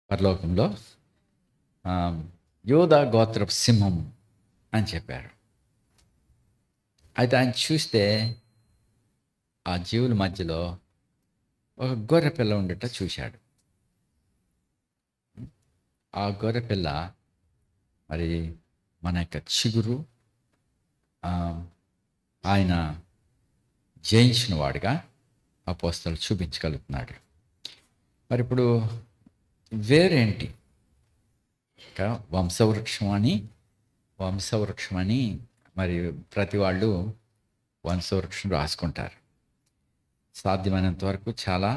పరలోకంలో ఆ, యోధా గోత్రపు సింహం అని చెప్పారు. అయితే ఆయన చూస్తే ఆ జీవుల మధ్యలో ఒక గొర్రె పిల్ల ఉండట చూశాడు. ఆ గొర్రె పిల్ల మరి మన యొక్క చిగురు ఆ, ఆయన జయించిన వాడుగా అపోస్తలు చూపించగలుగుతున్నాడు. మరి ఇప్పుడు వేరేంటి? ఇక వంశవృక్షం అని మరి ప్రతి వాళ్ళు వంశవృక్షం రాసుకుంటారు. సాధ్యమైనంత వరకు చాలా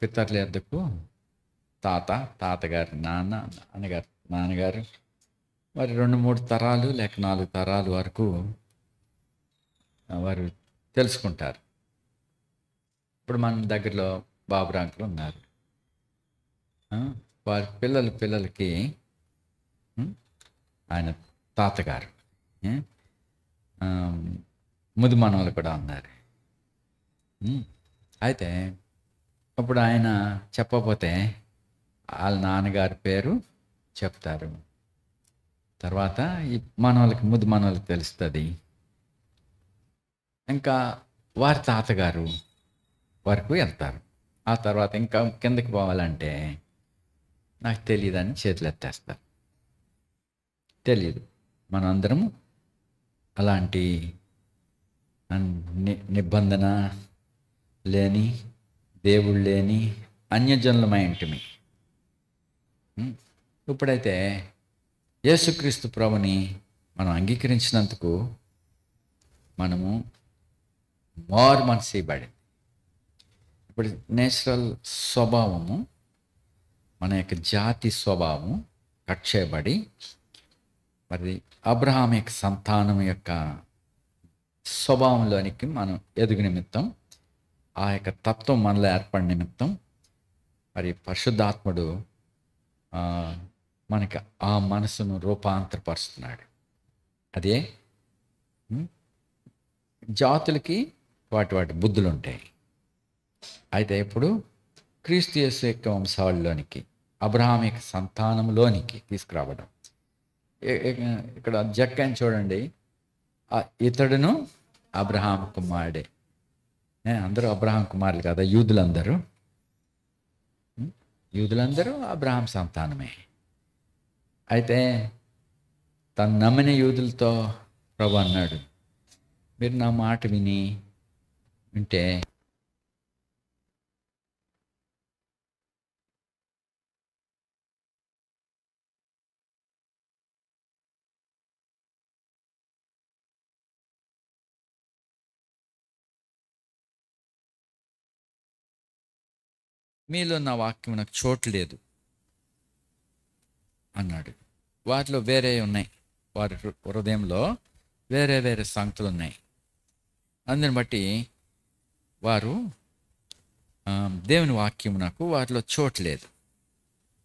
పితరుల యొద్దకు తాతగారు, నాన్నగారు మరి 2-3 తరాలు లేక 4 తరాలు వరకు వారు తెలుసుకుంటారు. ఇప్పుడు మన దగ్గరలో బాబురాంకులు ఉన్నారు. వారి పిల్లలకి ఆయన తాతగారు, ముది మనవలు కూడా ఉన్నారు. అయితే ఇప్పుడు ఆయన చెప్పకపోతే వాళ్ళ నాన్నగారి పేరు చెప్తారు. తర్వాత ఈ ముది మనవలకి తెలుస్తుంది. ఇంకా వారి తాతగారు వరకు వెళ్తారు. ఆ తర్వాత ఇంకా కిందకి పోవాలంటే నాకు తెలియదని చేతులు ఎత్తేస్తారు. తెలియదు. మనందరము అలాంటి నిబంధన లేని, దేవుడు లేని అన్యజనులమై ఉంటిమి. ఇప్పుడైతే యేసుక్రీస్తు ప్రభుని మనం అంగీకరించినందుకు మనము మారు మనసు ఇవ్వబడింది. ఇప్పుడు నేచురల్ స్వభావము, మన యొక్క జాతి స్వభావం కట్ చేయబడి మరి అబ్రహాం యొక్క సంతానం యొక్క స్వభావంలోనికి మనం ఎదుగు నిమిత్తం, ఆ యొక్క తత్వం మనలో ఏర్పడిన నిమిత్తం మరి పరిశుద్ధాత్ముడు మనకి ఆ మనసును రూపాంతరపరుస్తున్నాడు. అదే జాతులకి వాటి బుద్ధులు ఉంటాయి. అయితే ఇప్పుడు క్రీస్తు యేసు యొక్క వంశావళిలోనికి, అబ్రహాం యొక్క సంతానంలోనికి తీసుకురావడం. ఇక్కడ జక్కని చూడండి, ఇతడును అబ్రహాం కుమారుడే. అందరూ అబ్రహాం కుమారులు కదా, యూదులందరూ అబ్రహాం సంతానమే. అయితే తను నమ్మిన యూదులతో ప్రభు అన్నాడు, మీరు నా మాట వింటే మీలో నా వాక్యం నాకు చోటు లేదు అన్నాడు. వాటిలో వేరే ఉన్నాయి, వారి హృదయంలో వేరే వేరే సంగతులు ఉన్నాయి. అందుని బట్టి వారు దేవుని వాక్యం నాకు వాటిలో చోటు లేదు.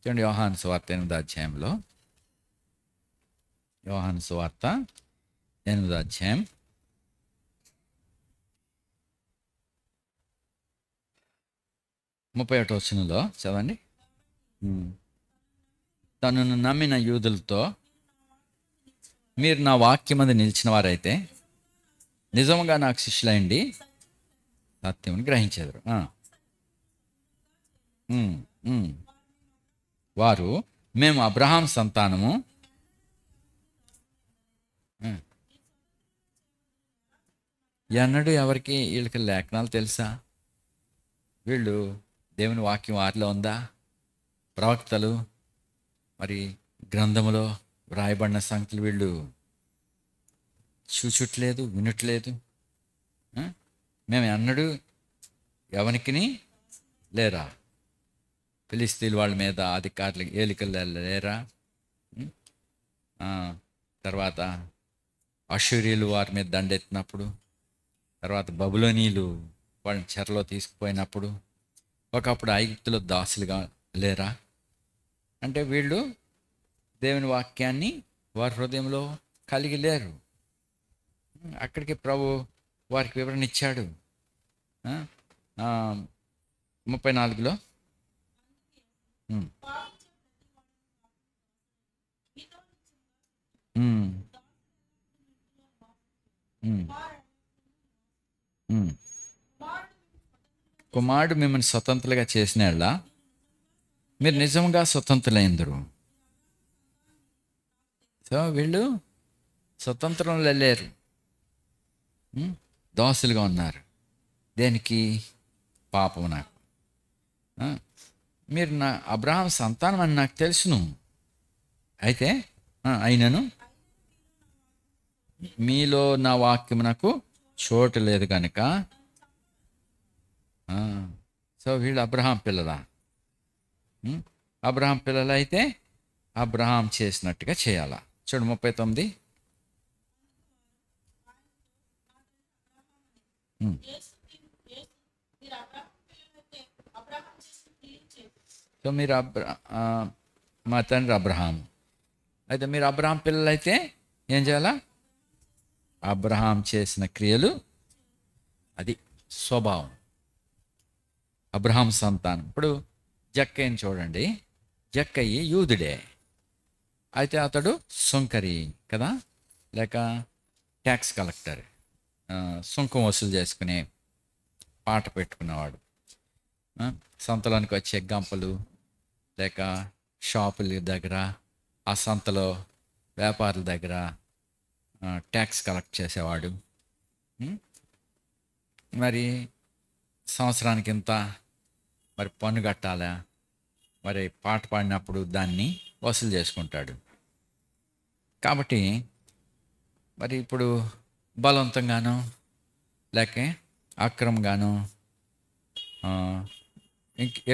చూడండి, యోహాను సువార్త 8వ అధ్యాయంలో, యోహాను సువార్త 8వ అధ్యాయం 31వ వచనంలో చదవండి. తనను నమ్మిన యూదులతో, మీరు నా వాక్యమందు నిలిచిన వారైతే నిజంగా నాకు శిష్యులైండి సత్యమని గ్రహించేదారు. వారు మేము అబ్రహాం సంతానము, ఎన్నడూ ఎవరికి వీళ్ళకి లేఖనాలు తెలుసా? వీళ్ళు దేవుని వాక్యం వారిలో ఉందా? ప్రవక్తలు మరి గ్రంథములో వ్రాయబడిన సంగతులు వీళ్ళు చూచుట్లేదు, వినట్లేదు. మేము ఎన్నడూ ఎవరికి లేరా? ఫిలిస్తీన్ల వాళ్ళ మీద అధికారులు ఏలికలు లేరా? తర్వాత అష్షూరీయులు వారి మీద దండెత్తినప్పుడు, తర్వాత బబులోనీయులు వాళ్ళని చెరలో తీసుకుపోయినప్పుడు, ఒకప్పుడు ఐగుప్తులో దాసులుగా లేరా? అంటే వీళ్ళు దేవుని వాక్యాన్ని వారి హృదయంలో కలిగి లేరు. అక్కడికి ప్రభు వారికి వివరణ ఇచ్చాడు. 34లో ఉమ్, ఉమ్, ఉమ్, ఉమ్. కుమారుడు మిమ్మల్ని స్వతంత్రులుగా చేసినాళ్ళ మీరు నిజంగా స్వతంత్రులైందరు. సో వీళ్ళు స్వతంత్రంలో లేరు, దోసులుగా ఉన్నారు. దేనికి? పాపం నాకు. ఆ, మీరు నా అబ్రహాం సంతానం అని నాకు తెలుసును. అయితే అయినను మీలో నా వాక్యం నాకు చోటు లేదు కనుక. ఆ, సో వీళ్ళు అబ్రహాం పిల్లలా? అబ్రహాం పిల్లలు అయితే అబ్రహాం చేసినట్టుగా చేయాలా. చూడు 39. ఉమ్. సో మీరు మా తండ్రి అబ్రహాం అయితే మీరు అబ్రహాం పిల్లలు అయితే ఏం చేయాలా? అబ్రహాం చేసిన క్రియలు, అది స్వభావం, అబ్రహాం సంతానం. ఇప్పుడు జక్కయ్యని చూడండి. జక్కయ్య యూదుడే, అయితే అతడు సుంకరి కదా, లేక ట్యాక్స్ కలెక్టర్, సుంకం వసూలు చేసుకునే పాట పెట్టుకున్నవాడు. సంతలోనికి వచ్చే గంపలు లేక షాపుల దగ్గర, ఆ సంతలో వ్యాపారుల దగ్గర ట్యాక్స్ కలెక్ట్ చేసేవాడు. మరి సంవత్సరానికి ఇంత మరి పన్ను కట్టాలా, మరి పాట పాడినప్పుడు దాన్ని వసూలు చేసుకుంటాడు. కాబట్టి మరి ఇప్పుడు బలవంతంగాను లేక అక్రమంగాను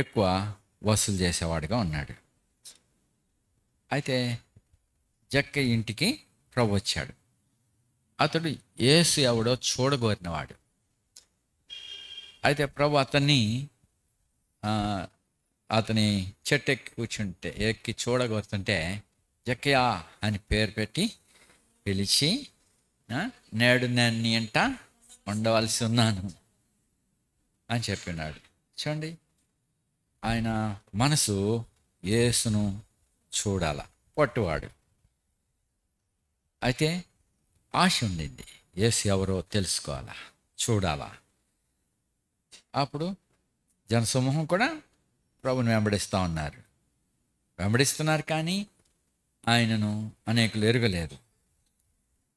ఎక్కువ వసూలు చేసేవాడుగా ఉన్నాడు. అయితే జక్కయ్య ఇంటికి ప్రభు వచ్చాడు. అతడు యేసు ఎవడో చూడగోరినవాడు. అయితే ప్రభు అతని చెట్టు ఎక్కి చూడగోరుతుంటే జక్కయ్య అని పేరు పెట్టి పిలిచి, నేడు నేను నీ ఇంట ఉండవలసి ఉన్నాను అని చెప్పినాడు. చూడండి, ఆయన మనసు యేసును చూడాల, పట్టువాడు. అయితే ఆశ ఉండింది, యేసు ఎవరో తెలుసుకోవాలా, చూడాలా. అప్పుడు జనసమూహం కూడా ప్రభుని వెంబడిస్తున్నారు కానీ ఆయనను అనేకులు ఎరగలేదు.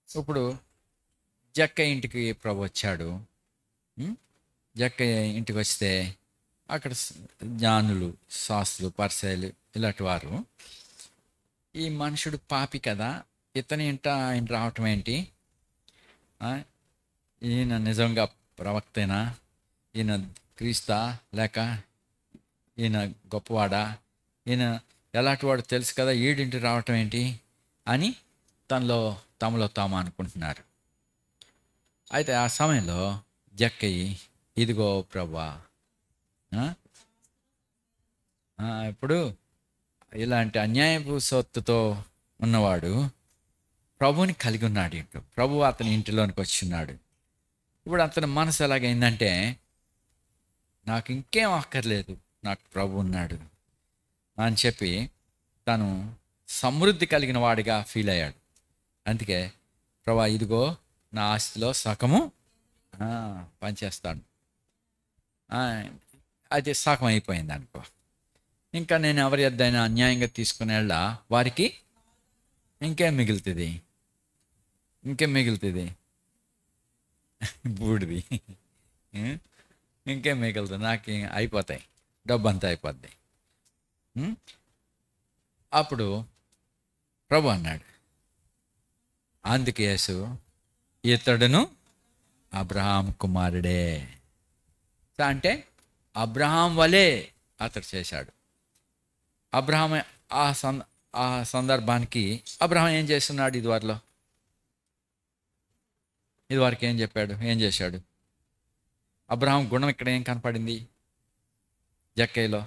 ఇప్పుడు జక్కయ్య ఇంటికి ప్రభు వచ్చాడు. జక్కయ్య ఇంటికి వస్తే అక్కడ జ్ఞానులు, శాస్త్రులు, పరిసయ్యులు ఇలాంటి వారు, ఈ మనుషుడు పాపి కదా, ఇతని ఇంట ఆయన రావటం ఏంటి, ఈయన నిజంగా ప్రవక్తేనా, ఈయన క్రీస్తా లేక ఈయన గొప్పవాడా, ఈయన ఎలాంటి వాడు తెలుసు కదా, ఈడింటి రావటం ఏంటి అని తమలో తాము అనుకుంటున్నారు. అయితే ఆ సమయంలో జక్కయ్య, ఇదిగో ప్రభా, ఇప్పుడు ఇలాంటి అన్యాయపు సొత్తుతో ఉన్నవాడు ప్రభువుని కలిగి ఉన్నాడు. ఇంట్లో ప్రభు అతని ఇంటిలోనికి వచ్చున్నాడు. ఇప్పుడు అతని మనసు ఎలాగైందంటే, నాకు ఇంకేం అక్కర్లేదు, నాకు ప్రభు ఉన్నాడు అని చెప్పి తను సమృద్ధి కలిగిన వాడిగా ఫీల్ అయ్యాడు. అందుకే ప్రభా, ఇదిగో నా ఆస్తిలో సగము పనిచేస్తాడు. అది సగం అయిపోయింది అనుకో. ఇంకా నేను ఎవరి యొద్దైనా అన్యాయంగా తీసుకునేళ్ళ వారికి ఇంకేం మిగులుతుంది, బూడిది. ఇంకేం మిగులుతుంది, నాకు అయిపోతాయి, డబ్బు అంతా అయిపోద్ది. అప్పుడు ప్రభు అన్నాడు, అందుకే యేసు, ఇతడును అబ్రహాం కుమారుడే. అంటే అబ్రహాం వలే అతడు చేశాడు. అబ్రహాం ఆ సందర్భానికి అబ్రహాం ఏం చేస్తున్నాడు? ఇదివరకు ఏం చెప్పాడు, ఏం చేశాడు? అబ్రహాం గుణం ఇక్కడ ఏం కనపడింది జక్కయ్యలో?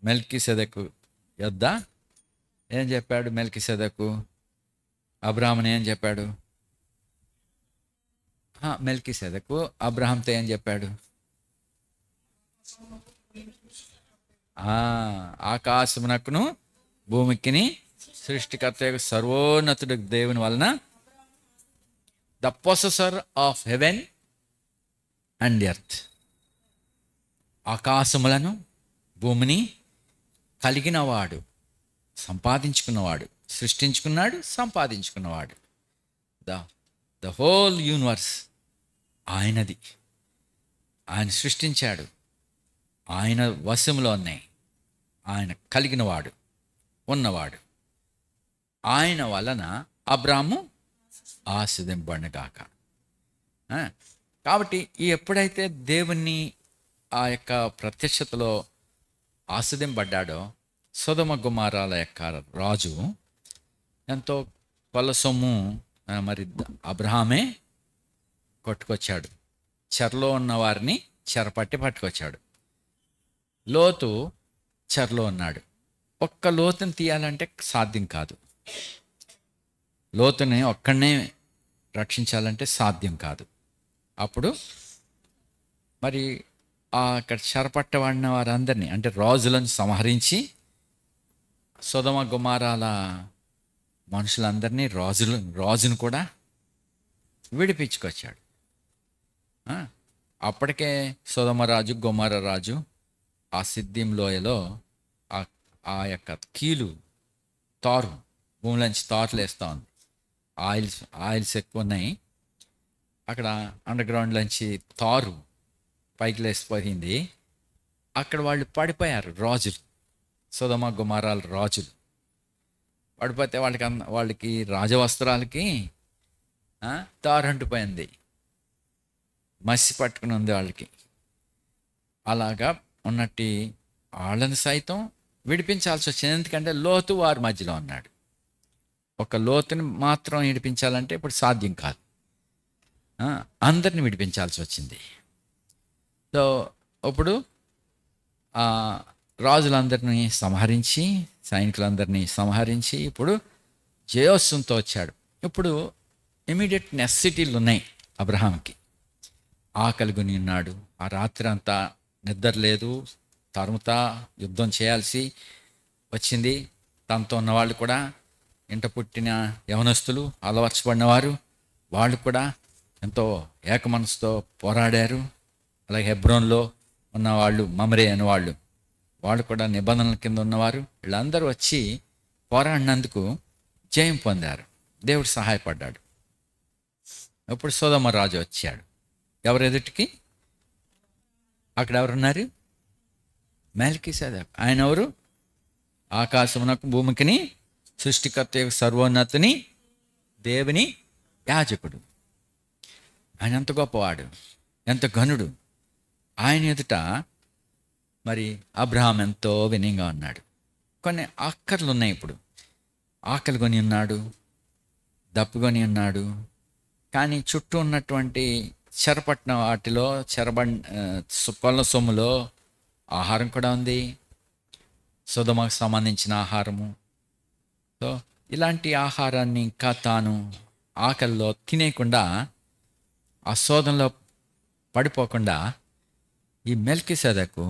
మెల్కీసెదెకు యొద్ద ఏం చెప్పాడు? మెల్కీసెదెకు అబ్రహాంని ఏం చెప్పాడు? మెల్కీసెదెకు అబ్రహాంతో ఏం చెప్పాడు? ఆ, ఆకాశమునకును భూమికిని సృష్టికర్త యొక్క సర్వోన్నతుడు దేవుని వలన the possessor of heaven and earth, ఆకాశములను భూమిని కలిగినవాడు, సంపాదించుకున్నవాడు, సృష్టించుకున్నాడు, సంపాదించుకున్నవాడు. ద ద హోల్ యూనివర్స్ ఆయనది. ఆయన సృష్టించాడు, ఆయన వశంలో ఉన్నాయి, ఆయన కలిగినవాడు, ఉన్నవాడు. ఆయన వలన అబ్రాము ఆశీర్వదింపబడుగాక. కాబట్టి ఎప్పుడైతే దేవుణ్ణి ఆ యొక్క ప్రత్యక్షతలో ఆశీర్వదింపబడ్డాడో, సొదొమ గొమొర్రాల యొక్క రాజు ఎంతో కొల్ల సొమ్ము మరి అబ్రహామే కొట్టుకొచ్చాడు. చెరలో ఉన్న వారిని చెరపట్టి పట్టుకొచ్చాడు. లోతు చెరలో ఉన్నాడు. ఒక్క లోతుని తీయాలంటే సాధ్యం కాదు. లోతుని ఒక్కడనే రక్షించాలంటే సాధ్యం కాదు. అప్పుడు మరి అక్కడ చెరపట్టబడిన వారందరినీ, అంటే రాజులను సంహరించి సొదొమ గొమొర్రాల మనుషులందరినీ రాజును కూడా విడిపించుకొచ్చాడు. అప్పటికే సొదొమ రాజు, గొమొర్రా రాజు ఆ సిద్దీం లోయలో ఆ యొక్క కీలు తారు, భూమిలోంచి తారులు వేస్తూ ఉంది. ఆయిల్స్ ఎక్కువ ఉన్నాయి అక్కడ. అండర్ గ్రౌండ్లోంచి తారు పైకి లేసిపోయింది. అక్కడ వాళ్ళు పడిపోయారు, రాజులు, సొదొమ గొమొర్రాల రాజులు పడిపోతే వాళ్ళకి రాజవస్త్రాలకి తారు అంటుపోయింది, మసి పట్టుకుని ఉంది వాళ్ళకి. అలాగా ఉన్నట్టు వాళ్ళని సైతం విడిపించాల్సి వచ్చింది. ఎందుకంటే లోతు వారి మధ్యలో ఉన్నాడు. ఒక లోతుని మాత్రం విడిపించాలంటే ఇప్పుడు సాధ్యం కాదు. అందరిని విడిపించాల్సి వచ్చింది. సో ఇప్పుడు రాజులందరినీ సంహరించి, సైనికులందరినీ సంహరించి ఇప్పుడు జయోత్సవంతో వచ్చాడు. ఇప్పుడు ఇమీడియట్ నెసెసిటీలు ఉన్నాయి అబ్రహాంకి. ఆకలి కొని ఉన్నాడు. ఆ రాత్రి అంతా నిద్ర లేదు, తరుముతా యుద్ధం చేయాల్సి వచ్చింది. తనతో ఉన్నవాళ్ళు కూడా, ఇంట పుట్టిన యవనస్తులు, అలవర్చబడినవారు, వాళ్ళు కూడా ఎంతో ఏక మనసుతో పోరాడారు. అలాగే హెబ్రోన్లో ఉన్నవాళ్ళు, మమ్రే అనేవాళ్ళు, వాళ్ళు కూడా నిబంధనల కింద ఉన్నవారు, వీళ్ళందరూ వచ్చి పోరాడినందుకు జయం పొందారు. దేవుడు సహాయపడ్డాడు. ఇప్పుడు సొదొమ రాజు వచ్చాడు. ఎవరు ఎదుటికి? అక్కడ ఎవరున్నారు? మెల్కీసెదెకు. ఆయన ఎవరు? ఆకాశమునకు భూమికిని సృష్టికర్త యొక్క సర్వోన్నతుని దేవుని యాజకుడు. ఆయన ఎంత గొప్పవాడు, ఎంత ఘనుడు. ఆయన ఎదుట మరి అబ్రహాం ఎంతో వినయంగా ఉన్నాడు. కొన్ని అక్కర్లు ఉన్నాయి. ఇప్పుడు ఆకలి కొని ఉన్నాడు, దప్పుకొని ఉన్నాడు. కానీ చుట్టూ ఉన్నటువంటి చెరపట్టిన వాటిలో కొల్ల సొమ్ములో ఆహారం కూడా ఉంది, సొదొమకు సంబంధించిన ఆహారము. సో ఇలాంటి ఆహారాన్ని ఇంకా తాను ఆకలిలో తినేయకుండా, ఆ శోధనలో పడిపోకుండా ఈ మెల్కీసెదెకు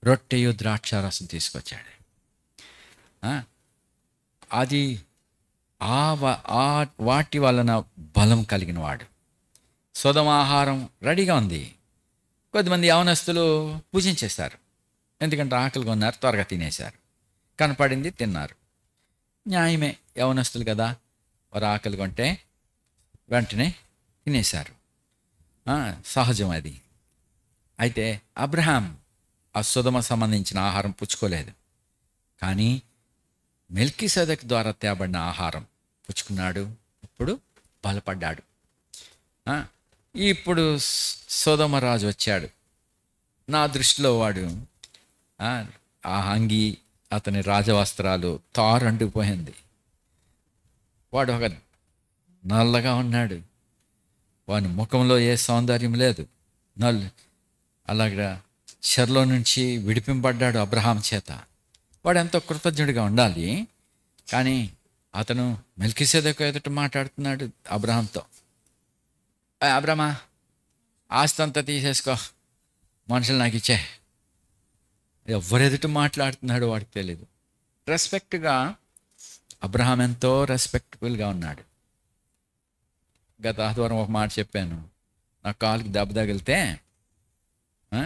రొట్టెయు ద్రాక్షారసం తీసుకొచ్చాడు. అది వాటి వలన బలం కలిగిన వాడు. సొదొమ ఆహారం రెడీగా ఉంది. కొద్దిమంది యవనస్తులు పూజించేశారు, ఎందుకంటే ఆకలిగా ఉన్నారు, త్వరగా తినేశారు. కనపడింది, తిన్నారు. న్యాయమే, యవనస్తులు కదా, వారు ఆకలి కొంటే వెంటనే తినేశారు, సహజం అది. అయితే అబ్రహాం ఆ సొదొమ సంబంధించిన ఆహారం పుచ్చుకోలేదు, కానీ మెల్కీసెదెకు ద్వారా తేబడిన ఆహారం పుచ్చుకున్నాడు. ఇప్పుడు బలపడ్డాడు. ఇప్పుడు సొదొమ రాజు వచ్చాడు. నా దృష్టిలో వాడు ఆ అంగి, అతని రాజవస్త్రాలు తారు అంటుకుపోయింది. వాడు ఒక నల్లగా ఉన్నాడు, వాని ముఖంలో ఏ సౌందర్యం లేదు, అలాగా చెరలో నుంచి విడిపింపబడ్డాడు అబ్రహాం చేత. వాడు ఎంతో కృతజ్ఞుడిగా ఉండాలి. కానీ అతను మెల్కీసెదెకు ఎదుట మాట్లాడుతున్నాడు అబ్రహాంతో. అబ్రహమా, ఆస్తి అంతా తీసేసుకో, మనుషులు నాకు ఇచ్చే, ఎవరెదుట మాట్లాడుతున్నాడో వాడికి తెలియదు. రెస్పెక్ట్గా అబ్రహాం ఎంతో రెస్పెక్టబుల్గా ఉన్నాడు. గత ఆదివారం ఒక మాట చెప్పాను, నా కాలుకి దెబ్బ తగిలితే ఆ,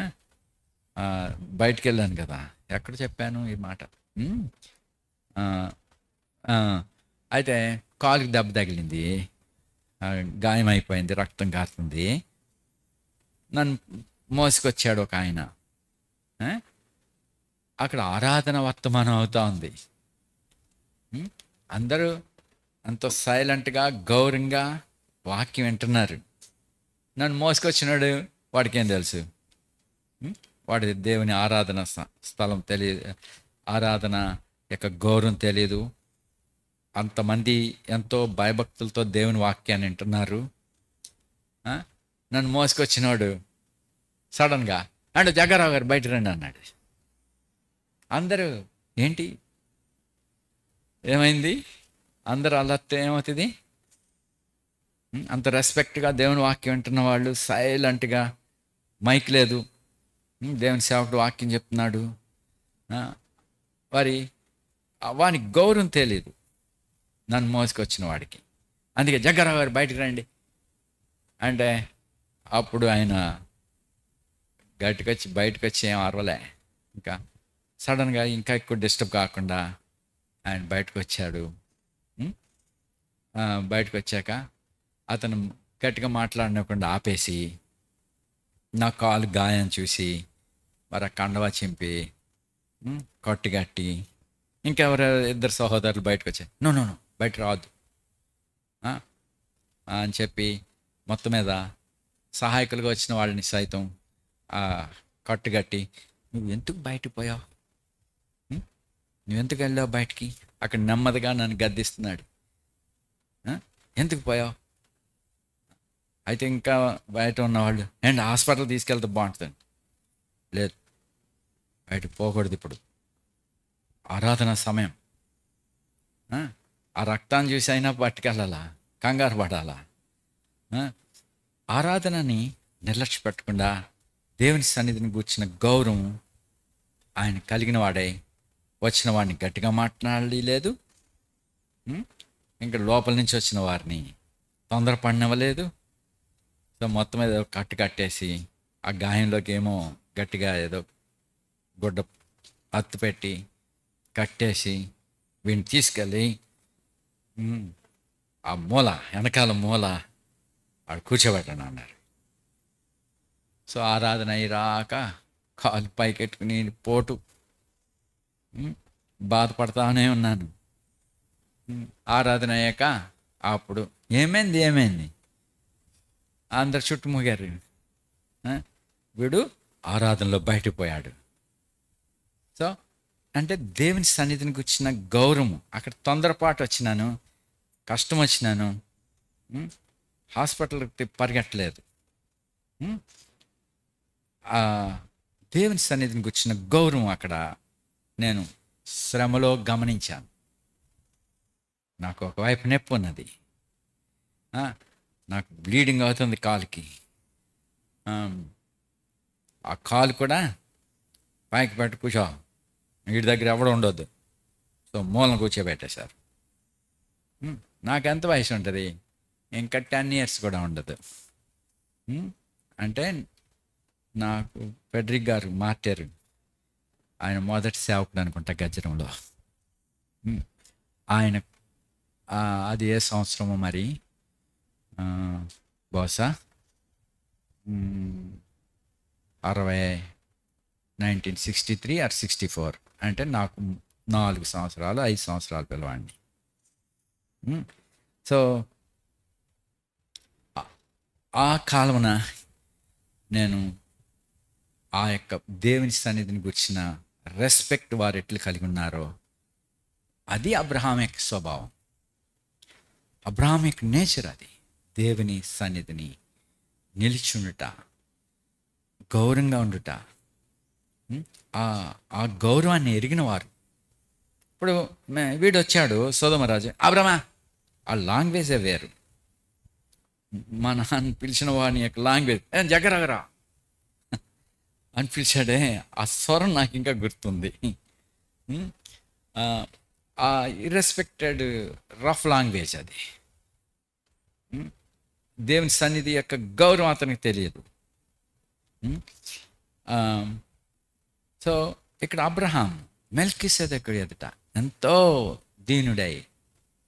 ఆ, బయటికి వెళ్ళాను కదా. ఎక్కడ చెప్పాను ఈ మాట? ఉమ్, ఆ, ఆ, అయితే కాలుకి దెబ్బ తగిలింది, గాయం అయిపోయింది, రక్తం కారుతుంది. నన్ను మోసుకొచ్చాడు ఒక ఆయన. ఆ, అక్కడ ఆరాధన వర్తమానం అవుతా ఉంది. అందరూ ఎంతో సైలెంట్గా గౌరవంగా వాక్యం వింటున్నారు. నన్ను మోసుకొచ్చినాడు, వాడికి ఏం తెలుసు? వాడి దేవుని ఆరాధన స్థలం తెలియదు, ఆరాధన యొక్క గౌరవం తెలియదు. అంతమంది ఎంతో భయభక్తులతో దేవుని వాక్యాన్ని వింటున్నారు. నన్ను మోసుకొచ్చినాడు సడన్గా అంటే జగ్గారావు గారు బయట రండి అన్నాడు. అందరూ ఏంటి ఏమైంది? అందరూ అల్లతే ఏమవుతుంది? అంత రెస్పెక్ట్గా దేవుని వాక్యం వింటున్న వాళ్ళు సైలెంట్గా, మైక్ లేదు, దేవుని సేవకుడు వాక్యం చెప్తున్నాడు, వానికి గౌరవం తెలియదు నన్ను మోసుకొచ్చిన వాడికి. అందుకే జగ్గారావు గారు బయటకు రండి అంటే అప్పుడు ఆయన గట్టికొచ్చి బయటకు వచ్చి ఏం అరవలే. ఇంకా సడన్గా ఇంకా ఎక్కువ డిస్టర్బ్ కాకుండా ఆయన బయటకు వచ్చాడు. బయటకు వచ్చాక అతను గట్టిగా మాట్లాడకుండా ఆపేసి నా కాలు గాయం చూసి మరి ఆ కండవా చింపి కొట్టిగట్టి ఇంకెవరు ఇద్దరు సహోదరులు బయటకు వచ్చాయి. నో నో నో బయట రావద్దు అని చెప్పి మొత్తం మీద సహాయకులుగా వచ్చిన వాళ్ళని సైతం కట్టుగట్టి నువ్వు ఎందుకు బయటకు పోయావు, నువ్వెందుకు వెళ్ళావు బయటికి? అక్కడ నెమ్మదిగా నన్ను గద్దిస్తున్నాడు. ఎందుకు పోయావు? అయితే ఇంకా బయట ఉన్నవాళ్ళు అండ్ హాస్పిటల్ తీసుకెళ్తే బాగుంటుంది. లేదు, బయటకు పోకూడదు, ఇప్పుడు ఆరాధన సమయం. ఆ రక్తాన్ని చూసి అయినా పట్టుకెళ్ళాలా, కంగారు పడాలా? ఆరాధనని నిర్లక్ష్య పెట్టకుండా దేవుని సన్నిధిని కూర్చిన గౌరవం ఆయన కలిగిన వాడై వచ్చిన వాడిని గట్టిగా మాట్లాడి లేదు, ఇంకా లోపల నుంచి వచ్చిన వారిని తొందరపడినవ్వలేదు. సో మొత్తం ఏదో కట్టేసి ఆ గాయంలోకి ఏమో గట్టిగా ఏదో గుడ్డ అత్తు పెట్టి కట్టేసి వీడిని తీసుకెళ్ళి ఆ మూల వెనకాల మూల ఆడు కూర్చోబెట్టండి అన్నారు. సో ఆరాధన అయి రాక కాలు పైకెట్టుకుని పోటు బాధపడతానే ఉన్నాను. ఆరాధన అయ్యాక అప్పుడు ఏమైంది అందరు చుట్టుముగారు. వీడు ఆరాధనలో బయటకు పోయాడు. సో అంటే దేవుని సన్నిధిని కూర్చిన గౌరవం. అక్కడ తొందరపాటు వచ్చినాను, కష్టం వచ్చినాను, హాస్పిటల్కి పరిగెట్టలేదు. దేవుని సన్నిధిని కూర్చిన గౌరవం అక్కడ నేను శ్రమలో గమనించాను. నాకు ఒకవైపు నొప్పి ఉన్నది, నాకు బ్లీడింగ్ అవుతుంది కాలుకి. ఆ కాలు కూడా పైకి పెట్టి కూర్చో, వీడి దగ్గర ఎవడు ఉండొద్దు. సో మూలను కూర్చోబెట్టేశారు. నాకెంత వయసు ఉంటుంది? ఇంకా 10 years కూడా ఉండదు. అంటే నాకు ఫెడ్రిక్ గారు మార్టారు, ఆయన మొదటి సేవకుడు అనుకుంటా గజ్జరంలో. ఆయన అది ఏ సంవత్సరమో మరి, బహుశా 1963 or 64. అంటే నాకు 4 సంవత్సరాలు 5 సంవత్సరాలు పిల్లవాడిని. సో ఆ కాలమున నేను ఆ యొక్క దేవుని సన్నిధిని గురించిన రెస్పెక్ట్ వారు ఎట్లు కలిగి ఉన్నారో అది అబ్రహాం యొక్క స్వభావం, అబ్రహాం యొక్క నేచర్. అది దేవుని సన్నిధిని నిలిచుండుట, గౌరవంగా ఉండుట, ఆ గౌరవాన్ని ఎరిగిన వారు. ఇప్పుడు వీడు వచ్చాడు సోదమరాజు, అబ్రహ్మా, ఆ లాంగ్వేజే వేరు. మా నాన్న పిలిచిన వాడిని యొక్క లాంగ్వేజ్ జగరగరా అని పిలిచాడే, ఆ స్వరం నాకు ఇంకా గుర్తుంది. ఉం? ఆ, ఆ ఇర్రెస్పెక్టెడ్ రఫ్ లాంగ్వేజ్ అది. ఉం? దేవుని సన్నిధి యొక్క గౌరవం అతనికి తెలియదు. ఉం? ఆ, సో ఇక్కడ అబ్రహాం మెల్కీసెదెకు ఎదుట ఎంతో దీనుడై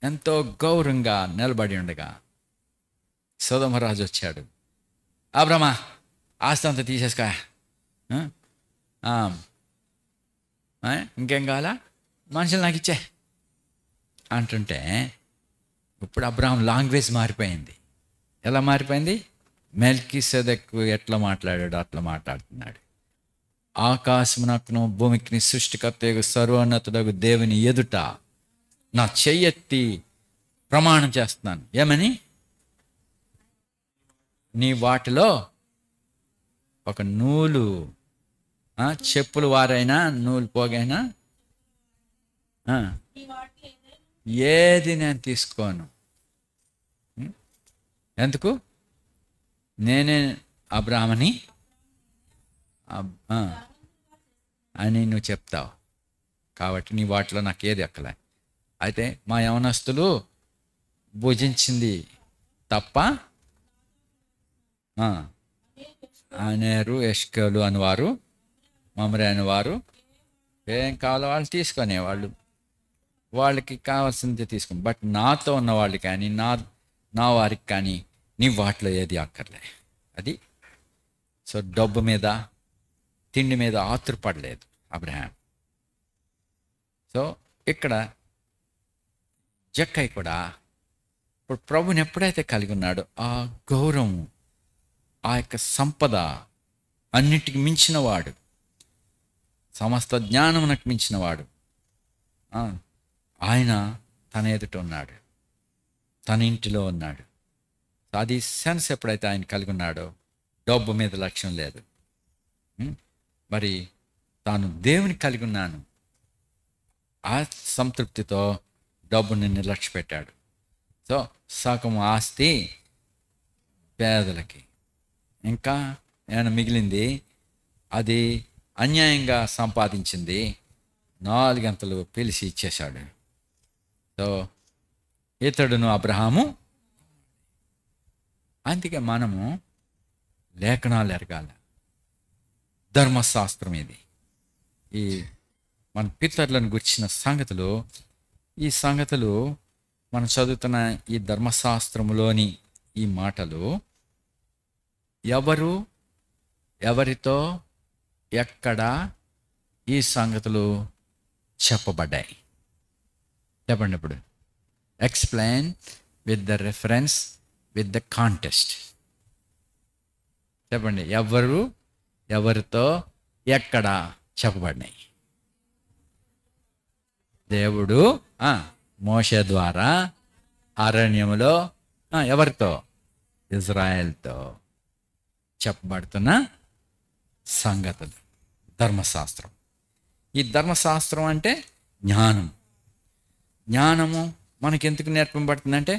ఎంతో గౌరవంగా నిలబడి ఉండగా సొదొమరాజు వచ్చాడు. అబ్రహమా, ఆస్తి అంతా తీసేసుకో, ఆ? ఆ, ఇంకేం కావాలా, మనుషులు నాకు ఇచ్చే అంటుంటే ఇప్పుడు అబ్రహాం లాంగ్వేజ్ మారిపోయింది. ఎలా మారిపోయింది? మెల్కీసెదెకు ఎట్లా మాట్లాడాడు అట్లా మాట్లాడుతున్నాడు. ఆకాశమునకును భూమికి సృష్టికర్తయగు సర్వోన్నతుడగు దేవుని ఎదుట నా చెయ్యెత్తి ప్రమాణం చేస్తున్నాను. ఏమని? నీ వాటిలో ఒక నూలు, చెప్పులు వారైనా నూలు పోగైనా ఏది నేను తీసుకోను. ఎందుకు? నేనే అబ్రాహ్మని అని నువ్వు చెప్తావు కాబట్టి నీ వాటిలో నాకు ఏది ఎక్కలే. అయితే మా యవనస్తులు భుజించింది తప్ప అనేరు, ఎష్కలు అనేవారు, మమరే అనేవారు ఏం కావాలో వాళ్ళు తీసుకునేవాళ్ళు, వాళ్ళకి కావాల్సిందే తీసుకుని. బట్ నాతో ఉన్న వాళ్ళు కానీ నా వారికి కానీ నీ వాటిలో ఏది అక్కర్లే. అది. సో డబ్బు మీద తిండి మీద ఆతురపడలేదు అబ్రహాం. సో ఇక్కడ జక్కయ్య కూడా ఇప్పుడు ప్రభుని ఎప్పుడైతే కలిగి ఉన్నాడో ఆ గౌరవం, ఆ యొక్క సంపద, అన్నిటికి మించినవాడు, సమస్త జ్ఞానమునకు మించినవాడు, ఆయన తన ఎదుట ఉన్నాడు, తన ఇంటిలో ఉన్నాడు. అది సెన్స్ ఎప్పుడైతే ఆయన కలిగి ఉన్నాడో డబ్బు మీద లక్ష్యం లేదు. మరి తాను దేవుని కలిగి ఉన్నాను, ఆ సంతృప్తితో డబ్బుని నిర్లక్ష్యపెట్టాడు. సో సగం ఆస్తి పేదలకి, ఇంకా ఏమైనా మిగిలింది అది అన్యాయంగా సంపాదించింది 4 గంటలు పిలిచి ఇచ్చేశాడు. సో ఇతడును అబ్రహాము. అందుకే మనము లేఖనాలు ఎరగాల, ధర్మశాస్త్రం ఇది. ఈ మన పితరులను గుర్చిన సంగతులు, ఈ సంగతులు మనం చదువుతున్న ఈ ధర్మశాస్త్రములోని ఈ మాటలు ఎవరు, ఎవరితో, ఎక్కడ ఈ సంగతులు చెప్పబడ్డాయి చెప్పండి. ఇప్పుడు explain with the reference with the contest. చెప్పండి, ఎవరు, ఎవరితో, ఎక్కడ చెప్పబడినాయి? దేవుడు మోషే ద్వారా అరణ్యములో ఎవరితో? ఇజ్రాయెల్తో చెప్పబడుతున్న సంగతులు, ధర్మశాస్త్రం. ఈ ధర్మశాస్త్రం అంటే జ్ఞానం. జ్ఞానము మనకి ఎందుకు నేర్పబడుతుందంటే